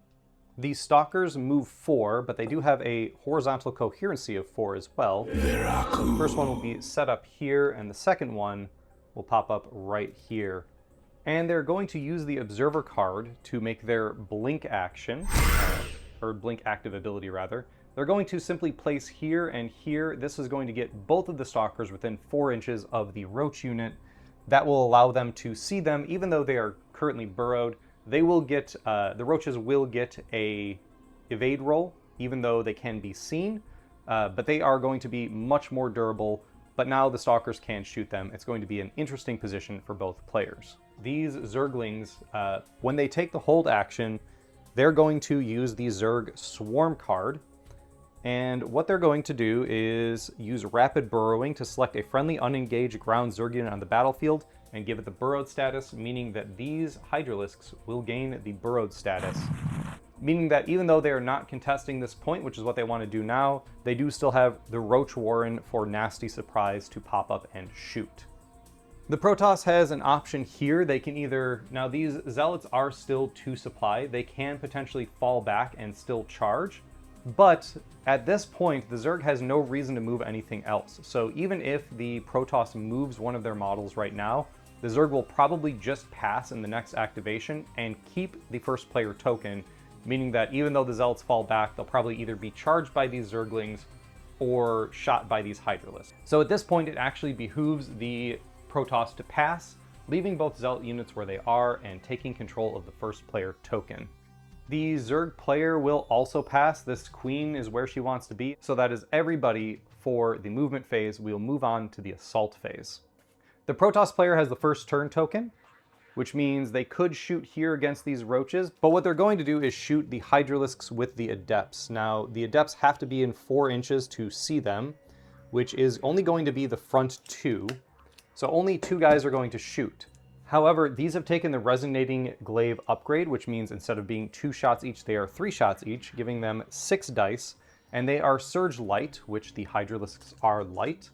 These stalkers move 4, but they do have a horizontal coherency of 4 as well. The first one will be set up here, and the second one will pop up right here. And they're going to use the Observer card to make their blink action, or blink active ability rather. They're going to simply place here and here. This is going to get both of the stalkers within 4 inches of the roach unit. That will allow them to see them, even though they are currently burrowed. They will get, the roaches will get a evade roll, even though they can be seen, but they are going to be much more durable. But now the stalkers can shoot them. It's going to be an interesting position for both players. These Zerglings, when they take the hold action, they're going to use the Zerg Swarm card. And what they're going to do is use Rapid Burrowing to select a friendly unengaged ground Zerg unit on the battlefield and give it the burrowed status, meaning that these Hydralisks will gain the burrowed status. Meaning that even though they are not contesting this point, which is what they want to do now, they do still have the Roach Warren for Nasty Surprise to pop up and shoot. The Protoss has an option here. They can either, now these Zealots are still 2 supply, they can potentially fall back and still charge, but at this point, the Zerg has no reason to move anything else. So even if the Protoss moves one of their models right now, the Zerg will probably just pass in the next activation and keep the first player token, meaning that even though the Zealots fall back, they'll probably either be charged by these Zerglings or shot by these Hydralisks. So at this point, it actually behooves the Protoss to pass, leaving both Zealot units where they are and taking control of the first player token. The Zerg player will also pass. This queen is where she wants to be, so that is everybody for the movement phase. We'll move on to the assault phase. The Protoss player has the first turn token, which means they could shoot here against these roaches, but what they're going to do is shoot the Hydralisks with the Adepts. Now, the Adepts have to be in 4 inches to see them, which is only going to be the front 2, so only 2 guys are going to shoot. However, these have taken the Resonating Glaive upgrade, which means instead of being 2 shots each, they are 3 shots each, giving them 6 dice, and they are Surge Light, which the Hydralisks are light,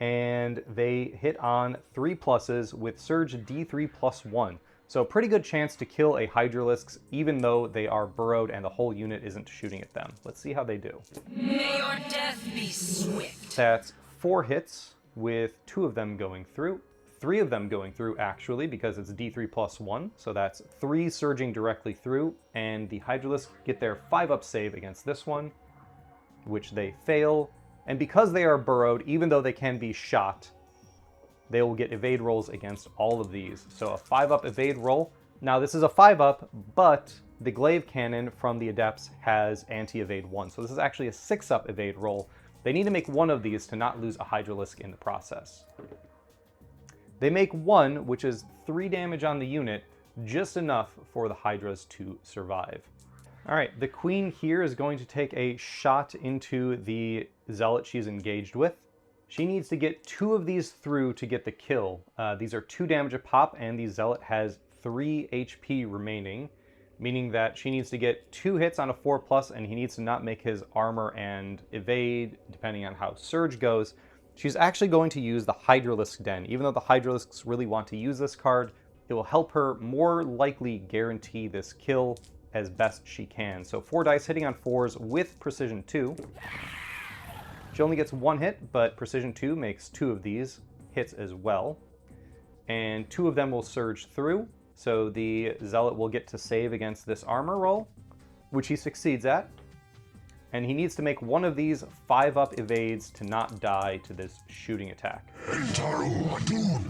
and they hit on 3 pluses with Surge D3 plus 1. So pretty good chance to kill a Hydralisk even though they are burrowed and the whole unit isn't shooting at them. Let's see how they do. May your death be swift. That's 4 hits with 2 of them going through. 3 of them going through actually because it's D3 plus 1. So that's 3 surging directly through, and the Hydralisk get their 5-up save against this one, which they fail. And because they are burrowed, even though they can be shot, they will get evade rolls against all of these. So a 5-up evade roll. Now this is a 5-up, but the glaive cannon from the Adepts has anti-evade 1. So this is actually a 6-up evade roll. They need to make 1 of these to not lose a Hydralisk in the process. They make 1, which is 3 damage on the unit, just enough for the Hydras to survive. All right, the queen here is going to take a shot into the Zealot she's engaged with. She needs to get 2 of these through to get the kill. These are 2 damage a pop, and the Zealot has 3 HP remaining, meaning that she needs to get 2 hits on a 4+, and he needs to not make his armor and evade, depending on how Surge goes. She's actually going to use the Hydralisk Den. Even though the Hydralisks really want to use this card, it will help her more likely guarantee this kill as best she can. So 4 dice hitting on 4s with Precision 2. She only gets 1 hit, but Precision 2 makes 2 of these hits as well. And 2 of them will surge through, so the Zealot will get to save against this armor roll, which he succeeds at. And he needs to make 1 of these 5-up evades to not die to this shooting attack.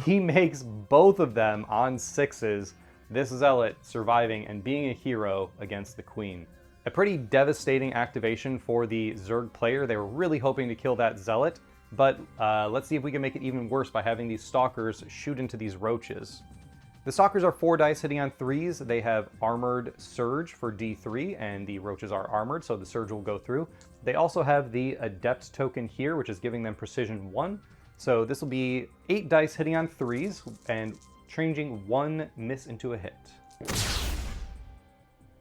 He makes both of them on 6s, this Zealot surviving and being a hero against the Queen. A pretty devastating activation for the Zerg player. They were really hoping to kill that Zealot, but let's see if we can make it even worse by having these Stalkers shoot into these roaches. The Stalkers are 4 dice hitting on 3s. They have Armored Surge for D3, and the roaches are armored, so the Surge will go through. They also have the Adept token here, which is giving them Precision 1. So this will be 8 dice hitting on 3s, and changing 1 miss into a hit.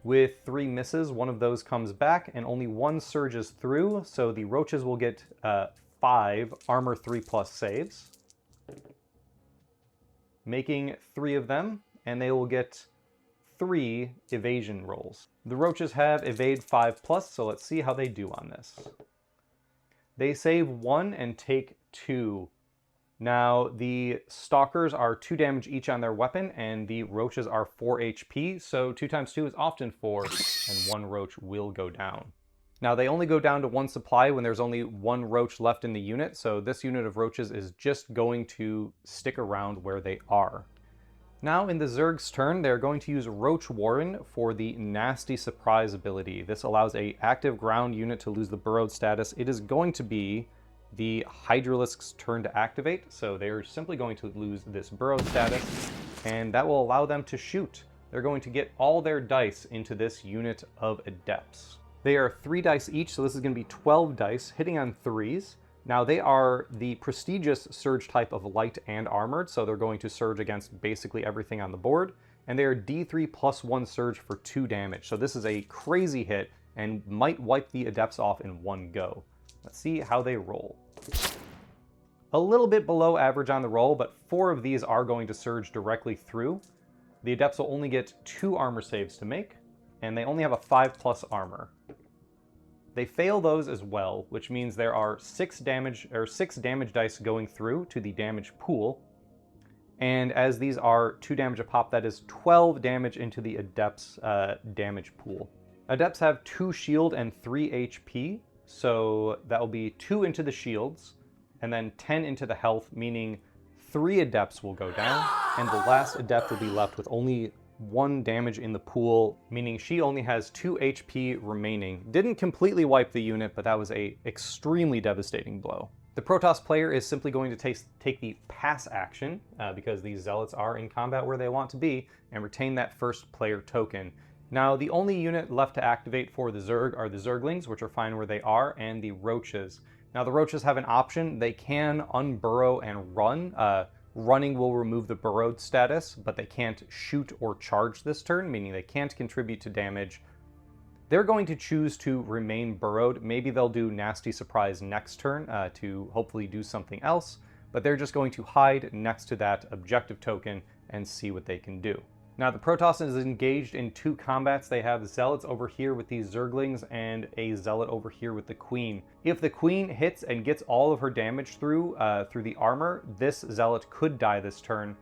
With 3 misses, 1 of those comes back, and only 1 surges through, so the roaches will get 5 Armor 3+ saves, making 3 of them, and they will get 3 evasion rolls. The roaches have Evade 5+, so let's see how they do on this. They save 1 and take 2. Now, the Stalkers are 2 damage each on their weapon, and the roaches are 4 HP, so 2 times 2 is often 4, and 1 roach will go down. Now, they only go down to 1 supply when there's only 1 roach left in the unit, so this unit of roaches is just going to stick around where they are. Now, in the Zerg's turn, they're going to use Roach Warren for the Nasty Surprise ability. This allows a active ground unit to lose the burrowed status. It is going to be the Hydralisk's turn to activate, so they're simply going to lose this burrowed status, and that will allow them to shoot. They're going to get all their dice into this unit of Adepts. They are 3 dice each, so this is going to be 12 dice, hitting on 3s. Now they are the prestigious Surge type of light and armored, so they're going to surge against basically everything on the board, and they are D3 plus 1 surge for 2 damage. So this is a crazy hit, and might wipe the Adepts off in 1 go. Let's see how they roll. A little bit below average on the roll, but 4 of these are going to surge directly through. The Adepts will only get 2 armor saves to make, and they only have a 5+ armor. They fail those as well, which means there are 6 damage dice going through to the damage pool. And as these are 2 damage a pop, that is 12 damage into the Adepts' damage pool. Adepts have 2 shield and 3 HP, so that will be 2 into the shields, and then 10 into the health, meaning 3 Adepts will go down. And the last adept will be left with only 1 damage in the pool, meaning she only has 2 HP remaining. Didn't completely wipe the unit, but that was a extremely devastating blow. The Protoss player is simply going to take the pass action, because these zealots are in combat where they want to be, and retain that first player token. Now, the only unit left to activate for the Zerg are the Zerglings, which are fine where they are, and the Roaches. Now, the Roaches have an option. They can unburrow and run. Running will remove the burrowed status, but they can't shoot or charge this turn, meaning they can't contribute to damage. They're going to choose to remain burrowed. Maybe they'll do Nasty Surprise next turn to hopefully do something else, but they're just going to hide next to that objective token and see what they can do. Now, the Protoss is engaged in 2 combats. They have Zealots over here with these Zerglings and a Zealot over here with the Queen. If the Queen hits and gets all of her damage through the armor, this Zealot could die this turn.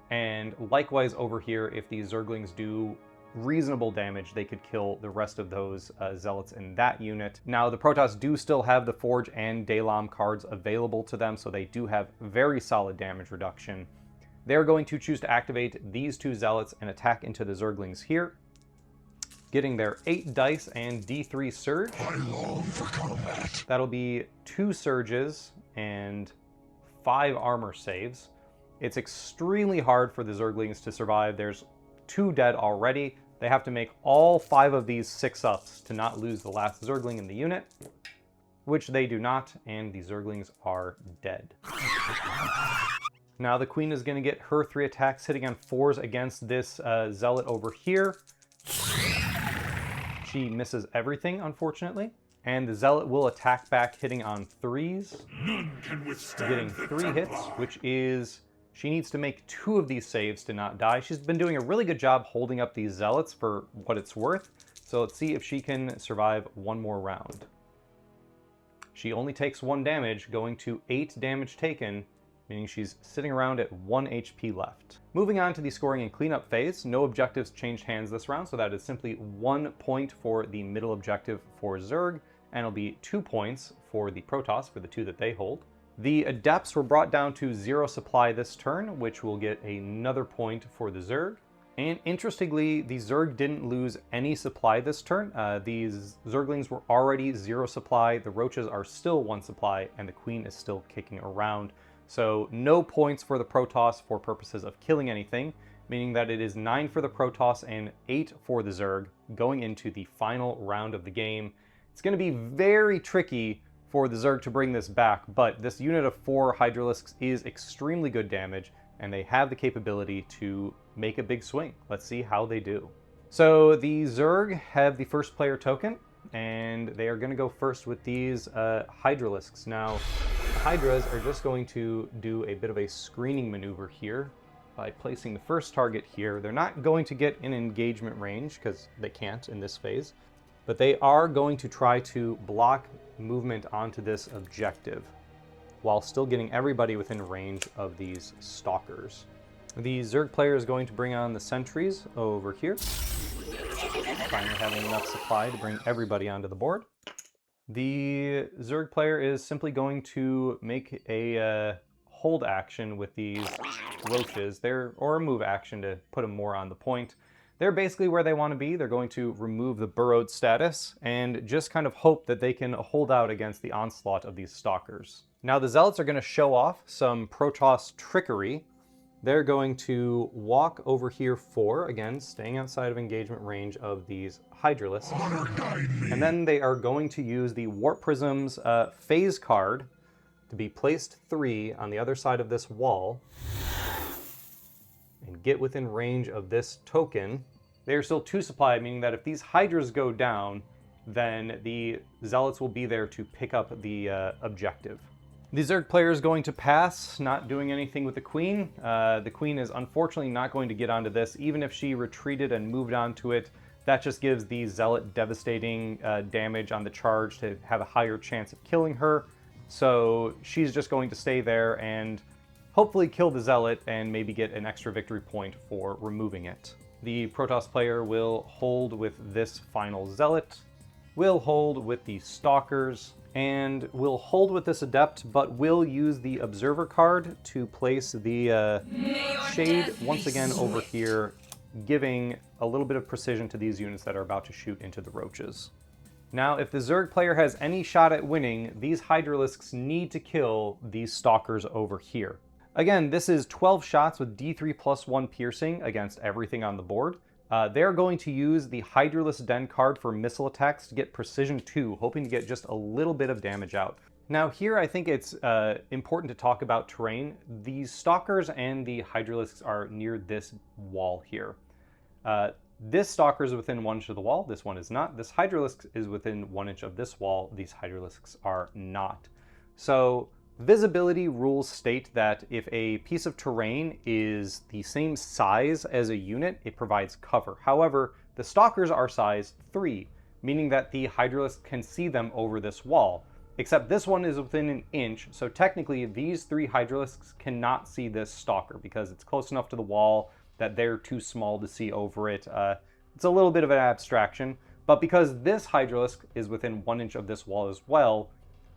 And likewise over here, if these Zerglings do reasonable damage, they could kill the rest of those Zealots in that unit. Now, the Protoss do still have the Forge and Dalam cards available to them, so they do have very solid damage reduction. They're going to choose to activate these 2 Zealots and attack into the Zerglings here, getting their 8 dice and D3 Surge. I long for combat. That'll be 2 Surges and 5 armor saves. It's extremely hard for the Zerglings to survive. There's 2 dead already. They have to make all 5 of these 6-ups to not lose the last Zergling in the unit, which they do not, and the Zerglings are dead. Now the Queen is going to get her 3 attacks hitting on 4s against this Zealot over here. She misses everything, unfortunately. And the Zealot will attack back, hitting on 3s. None can withstand Getting 3 hits, which is... She needs to make 2 of these saves to not die. She's been doing a really good job holding up these Zealots for what it's worth. So let's see if she can survive 1 more round. She only takes 1 damage, going to 8 damage taken, meaning she's sitting around at 1 HP left. Moving on to the scoring and cleanup phase, no objectives changed hands this round, so that is simply 1 point for the middle objective for Zerg, and it'll be 2 points for the Protoss for the 2 that they hold. The Adepts were brought down to 0 supply this turn, which will get another point for the Zerg. And interestingly, the Zerg didn't lose any supply this turn. These Zerglings were already 0 supply, the Roaches are still 1 supply, and the Queen is still kicking around. So no points for the Protoss for purposes of killing anything, meaning that it is 9 for the Protoss and 8 for the Zerg going into the final round of the game. It's going to be very tricky for the Zerg to bring this back, but this unit of 4 Hydralisks is extremely good damage, and they have the capability to make a big swing. Let's see how they do. So the Zerg have the first player token, and they are going to go first with these Hydralisks. Now, the Hydras are just going to do a bit of a screening maneuver here by placing the first target here. They're not going to get in engagement range, because they can't in this phase, but they are going to try to block movement onto this objective while still getting everybody within range of these stalkers. The Zerg player is going to bring on the sentries over here, finally having enough supply to bring everybody onto the board. The Zerg player is simply going to make a hold action with these Roaches, or a move action to put them more on the point. They're basically where they want to be. They're going to remove the burrowed status and just kind of hope that they can hold out against the onslaught of these stalkers. Now the Zealots are going to show off some Protoss trickery. They're going to walk over here again, staying outside of engagement range of these Hydralisks. And then they are going to use the Warp Prism's phase card to be placed 3 on the other side of this wall and get within range of this token. They are still 2 supply, meaning that if these Hydras go down, then the Zealots will be there to pick up the objective. The Zerg player is going to pass, not doing anything with the Queen. The Queen is unfortunately not going to get onto this. Even if she retreated and moved onto it, that just gives the Zealot devastating damage on the charge to have a higher chance of killing her. So she's just going to stay there and hopefully kill the Zealot and maybe get an extra victory point for removing it. The Protoss player will hold with this final Zealot We'll hold with the Stalkers, and we'll hold with this Adept, but we'll use the Observer card to place the Shade once again over here, giving a little bit of precision to these units that are about to shoot into the Roaches. Now, if the Zerg player has any shot at winning, these Hydralisks need to kill these Stalkers over here. Again, this is 12 shots with D3 plus 1 piercing against everything on the board. They're going to use the Hydralisk Den card for missile attacks to get precision 2, hoping to get just a little bit of damage out. Now here I think it's important to talk about terrain. These Stalkers and the Hydralisks are near this wall here. This Stalker is within 1 inch of the wall, this one is not. This Hydralisk is within 1 inch of this wall, these Hydralisks are not. So visibility rules state that if a piece of terrain is the same size as a unit, it provides cover. However, the Stalkers are size 3, meaning that the Hydralisk can see them over this wall. Except this one is within 1 inch, so technically these 3 Hydralisks cannot see this Stalker because it's close enough to the wall that they're too small to see over it. It's a little bit of an abstraction, but because this Hydralisk is within 1 inch of this wall as well,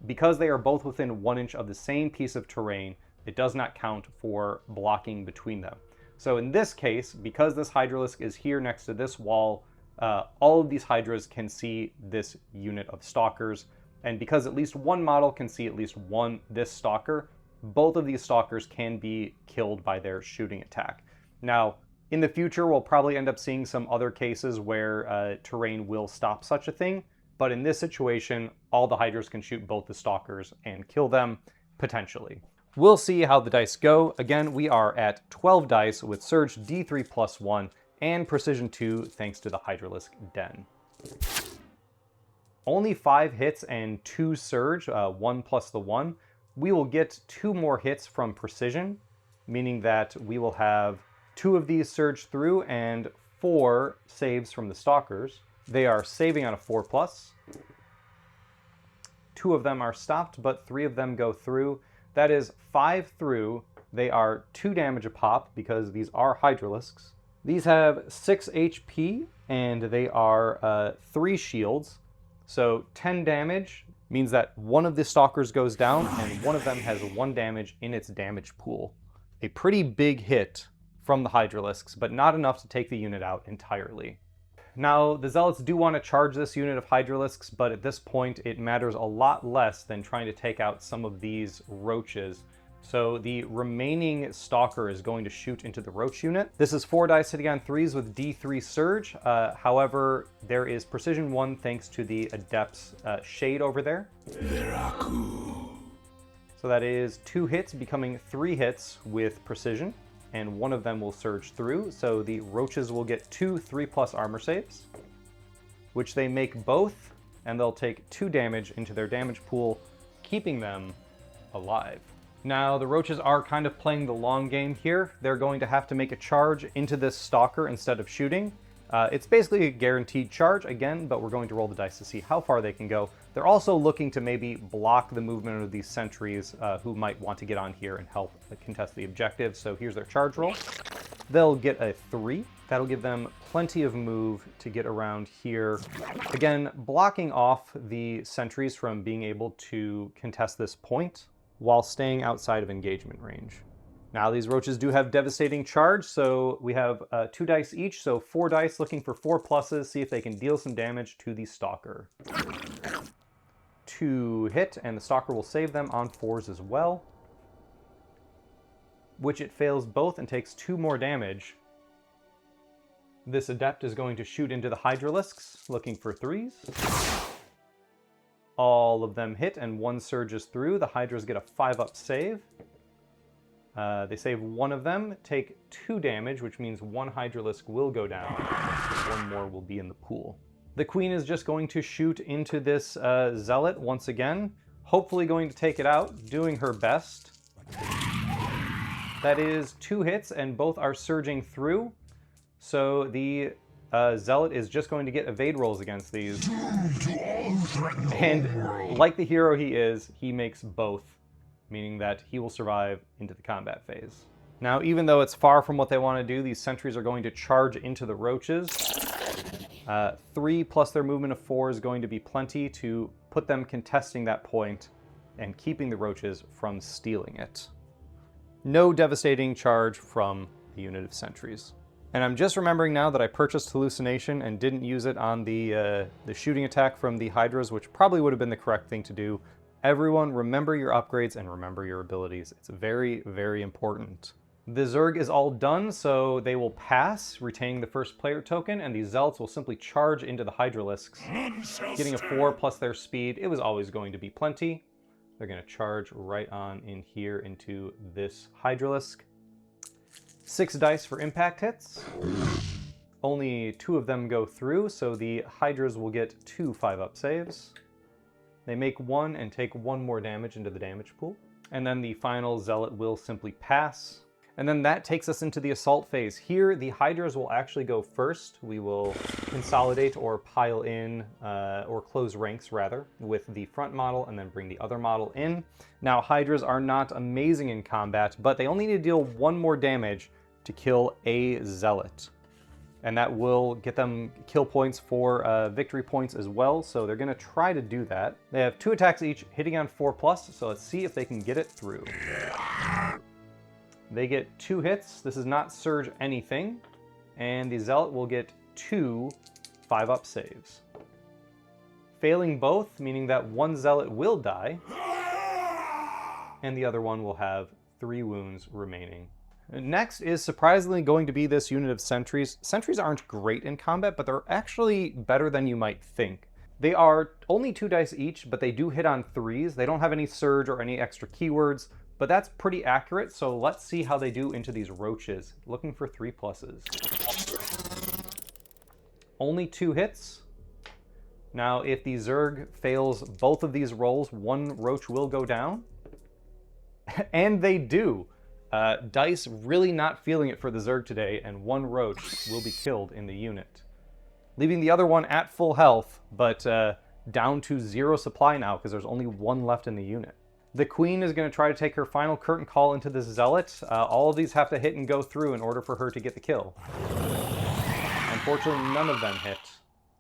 because they are both within 1 inch of the same piece of terrain, it does not count for blocking between them. So in this case, because this Hydralisk is here next to this wall, all of these Hydras can see this unit of Stalkers, and because at least one model can see at least this Stalker, both of these Stalkers can be killed by their shooting attack. Now, in the future, we'll probably end up seeing some other cases where terrain will stop such a thing, but in this situation, all the Hydras can shoot both the Stalkers and kill them, potentially. We'll see how the dice go. Again, we are at 12 dice with Surge D3 plus 1 and Precision 2 thanks to the Hydralisk Den. Only 5 hits and 2 Surge, 1 plus the 1. We will get 2 more hits from Precision, meaning that we will have 2 of these Surge through and 4 saves from the Stalkers. They are saving on a 4+. 2 of them are stopped, but 3 of them go through. That is 5 through. They are 2 damage a pop because these are Hydralisks. These have 6 HP and they are 3 shields. So 10 damage means that one of the Stalkers goes down and one of them has 1 damage in its damage pool. A pretty big hit from the Hydralisks, but not enough to take the unit out entirely. Now, the Zealots do want to charge this unit of Hydralisks, but at this point it matters a lot less than trying to take out some of these Roaches. So the remaining Stalker is going to shoot into the Roach unit. This is 4 dice hitting on 3s with D3 Surge. However, there is Precision 1 thanks to the Adept's Shade over there. So that is 2 hits becoming 3 hits with Precision, and one of them will surge through. So the Roaches will get 2 3+ armor saves, which they make both, and they'll take 2 damage into their damage pool, keeping them alive. Now, the Roaches are kind of playing the long game here. They're going to have to make a charge into this Stalker instead of shooting. It's basically a guaranteed charge again, but we're going to roll the dice to see how far they can go. They're also looking to maybe block the movement of these sentries who might want to get on here and help contest the objective. So here's their charge roll. They'll get a 3. That'll give them plenty of move to get around here. Again, blocking off the sentries from being able to contest this point while staying outside of engagement range. Now these Roaches do have devastating charge, so we have 2 dice each, so 4 dice looking for 4 pluses, see if they can deal some damage to the Stalker. 2 hit, and the Stalker will save them on 4s as well, which it fails both and takes 2 more damage. This Adept is going to shoot into the Hydralisks, looking for 3s. All of them hit, and 1 surges through. The Hydras get a 5-up save. They save 1 of them, take 2 damage, which means 1 Hydralisk will go down. 1 more will be in the pool. The Queen is just going to shoot into this Zealot once again, hopefully going to take it out, doing her best. That is 2 hits, and both are surging through. So the Zealot is just going to get evade rolls against these. And like the hero he is, he makes both, meaning that he will survive into the combat phase. Now, even though it's far from what they want to do, these sentries are going to charge into the Roaches. 3 plus their movement of 4 is going to be plenty to put them contesting that point and keeping the roaches from stealing it. No devastating charge from the unit of sentries. And I'm just remembering now that I purchased Hallucination and didn't use it on the shooting attack from the Hydras, which probably would have been the correct thing to do. Everyone, remember your upgrades and remember your abilities. It's very, very important. The Zerg is all done, so they will pass, retaining the first player token, and the Zealots will simply charge into the Hydralisks, getting a 4 plus their speed. It was always going to be plenty. They're going to charge right on in here into this Hydralisk. 6 dice for impact hits. Only 2 of them go through, so the Hydras will get 2 5-up saves. They make 1 and take 1 more damage into the damage pool. And then the final Zealot will simply pass. And then that takes us into the assault phase. Here, the Hydras will actually go first. We will consolidate or pile in, or close ranks rather, with the front model and then bring the other model in. Now, Hydras are not amazing in combat, but they only need to deal 1 more damage to kill a Zealot. And that will get them kill points for victory points as well, so they're gonna try to do that. They have 2 attacks each, hitting on 4+, so let's see if they can get it through. They get 2 hits. This is not surge anything. And the Zealot will get 2 5-up saves. Failing both, meaning that 1 Zealot will die, and the other one will have 3 wounds remaining. Next is surprisingly going to be this unit of sentries. Sentries aren't great in combat, but they're actually better than you might think. They are only 2 dice each, but they do hit on 3s. They don't have any surge or any extra keywords, but that's pretty accurate, so let's see how they do into these roaches. Looking for 3 pluses. Only 2 hits. Now, if the Zerg fails both of these rolls, 1 roach will go down. And they do. Dice really not feeling it for the Zerg today, and 1 roach will be killed in the unit. Leaving the other one at full health, but down to 0 supply now, because there's only 1 left in the unit. The Queen is going to try to take her final curtain call into this Zealot. All of these have to hit and go through in order for her to get the kill. Unfortunately, none of them hit.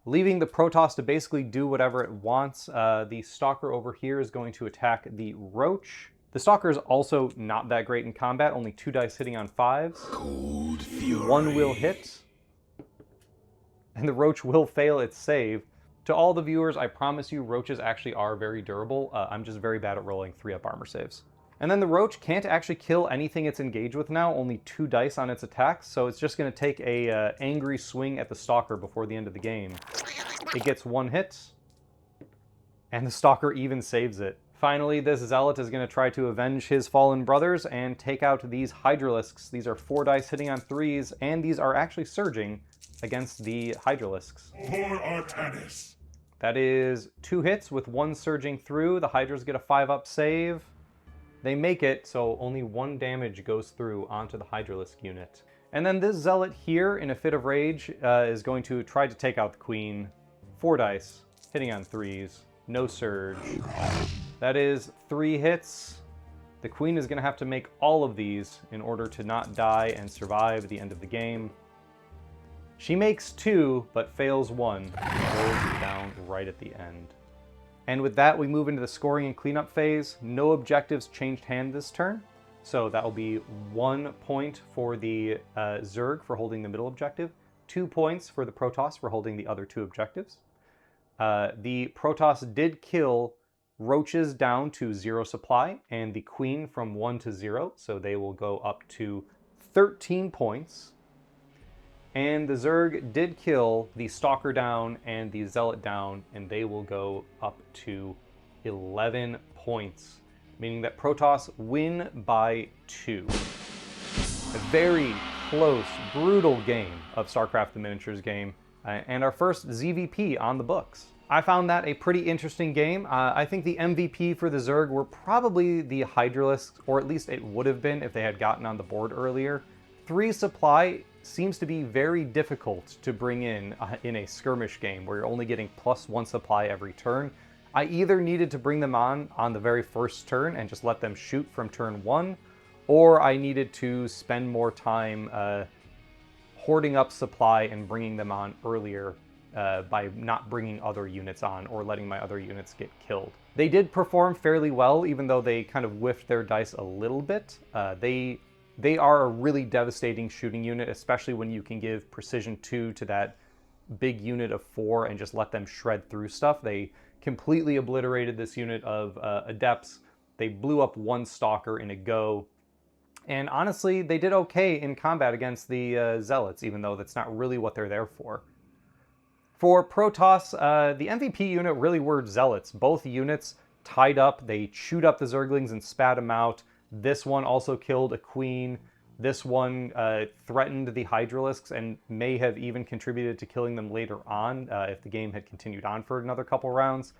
Leaving the Protoss to basically do whatever it wants. The Stalker over here is going to attack the Roach. The Stalker is also not that great in combat, only 2 dice hitting on 5s. Cold fury. 1 will hit. And the Roach will fail its save. To all the viewers, I promise you, roaches actually are very durable. I'm just very bad at rolling 3-up armor saves. And then the Roach can't actually kill anything it's engaged with now, only 2 dice on its attacks, so it's just going to take a angry swing at the Stalker before the end of the game. It gets 1 hit, and the Stalker even saves it. Finally, this Zealot is going to try to avenge his fallen brothers and take out these Hydralisks. These are 4 dice hitting on 3s, and these are actually surging against the Hydralisks. For Artanis. That is 2 hits with 1 surging through. The Hydras get a 5-up save. They make it, so only 1 damage goes through onto the Hydralisk unit. And then this Zealot here, in a fit of rage, is going to try to take out the Queen. 4 dice, hitting on 3s, no surge. That is 3 hits. The Queen is going to have to make all of these in order to not die and survive the end of the game. She makes 2, but fails 1, and goes down right at the end. And with that, we move into the scoring and cleanup phase. No objectives changed hand this turn, so that will be 1 point for the Zerg for holding the middle objective, 2 points for the Protoss for holding the other 2 objectives. The Protoss did kill roaches down to 0 supply, and the Queen from 1 to 0, so they will go up to 13 points. And the Zerg did kill the Stalker down and the Zealot down, and they will go up to 11 points, meaning that Protoss win by 2. A very close, brutal game of Starcraft the Miniatures game, and our first ZVP on the books. I found that a pretty interesting game. I think the MVP for the Zerg were probably the Hydralisks, or at least it would have been if they had gotten on the board earlier. 3 supply seems to be very difficult to bring in a skirmish game where you're only getting +1 supply every turn. I either needed to bring them on the very first turn and just let them shoot from turn 1, or I needed to spend more time hoarding up supply and bringing them on earlier by not bringing other units on or letting my other units get killed. They did perform fairly well, even though they kind of whiffed their dice a little bit. They are a really devastating shooting unit, especially when you can give precision 2 to that big unit of 4 and just let them shred through stuff. They completely obliterated this unit of adepts. They blew up one stalker in a go. And honestly, they did okay in combat against the zealots, even though that's not really what they're there for. For Protoss, the MVP unit really were zealots. Both units tied up, they chewed up the Zerglings and spat them out. This one also killed a queen. This one threatened the Hydralisks and may have even contributed to killing them later on if the game had continued on for another couple rounds.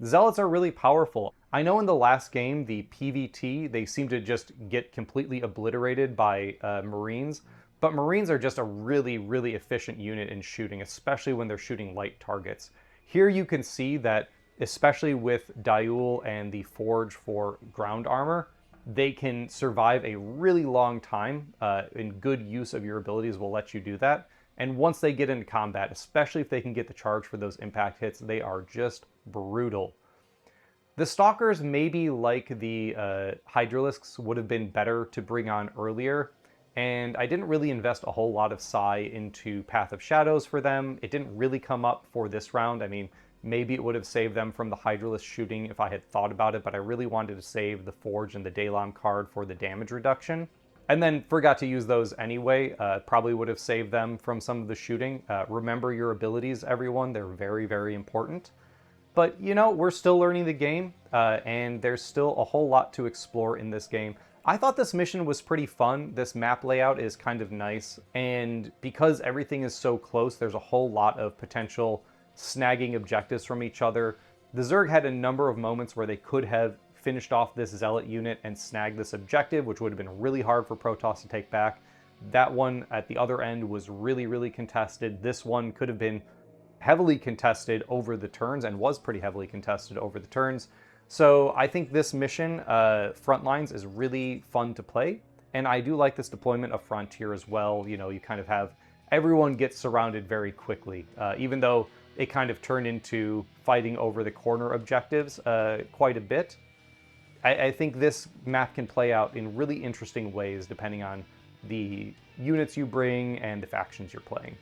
Zealots are really powerful. I know in the last game, the PvT, they seem to just get completely obliterated by Marines, but Marines are just a really, really efficient unit in shooting, especially when they're shooting light targets. Here you can see that, especially with Diul and the Forge for ground armor, they can survive a really long time, and good use of your abilities will let you do that. And once they get into combat, especially if they can get the charge for those impact hits, they are just brutal. The Stalkers, maybe like the Hydralisks, would have been better to bring on earlier, and I didn't really invest a whole lot of psi into Path of Shadows for them. It didn't really come up for this round. I mean, maybe it would have saved them from the Hydralisk shooting if I had thought about it, but I really wanted to save the Forge and the Daylom card for the damage reduction. And then forgot to use those anyway. Probably would have saved them from some of the shooting. Remember your abilities, everyone. They're very, very important. But, you know, we're still learning the game, and there's still a whole lot to explore in this game. I thought this mission was pretty fun. This map layout is kind of nice, and because everything is so close, there's a whole lot of potential snagging objectives from each other. The Zerg had a number of moments where they could have finished off this Zealot unit and snagged this objective, which would have been really hard for Protoss to take back. That one at the other end was really, really contested. This one could have been heavily contested over the turns and was pretty heavily contested over the turns. So I think this mission, Frontlines, is really fun to play. And I do like this deployment of Frontier as well. You know, you kind of have everyone gets surrounded very quickly, even though it kind of turned into fighting over the corner objectives quite a bit. I think this map can play out in really interesting ways depending on the units you bring and the factions you're playing.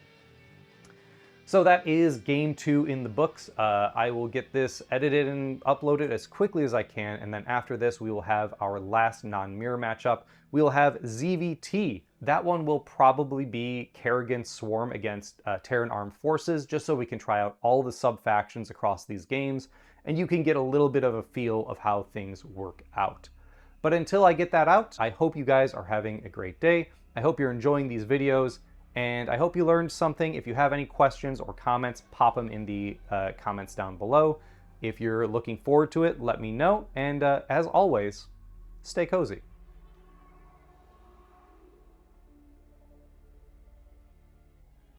So that is Game 2 in the books. I will get this edited and uploaded as quickly as I can, and then after this we will have our last non-mirror matchup. We'll have ZVT. That one will probably be Kerrigan's Swarm against Terran Armed Forces, just so we can try out all the sub-factions across these games, and you can get a little bit of a feel of how things work out. But until I get that out, I hope you guys are having a great day. I hope you're enjoying these videos, and I hope you learned something. If you have any questions or comments, pop them in the comments down below. If you're looking forward to it, let me know. And as always, stay cozy.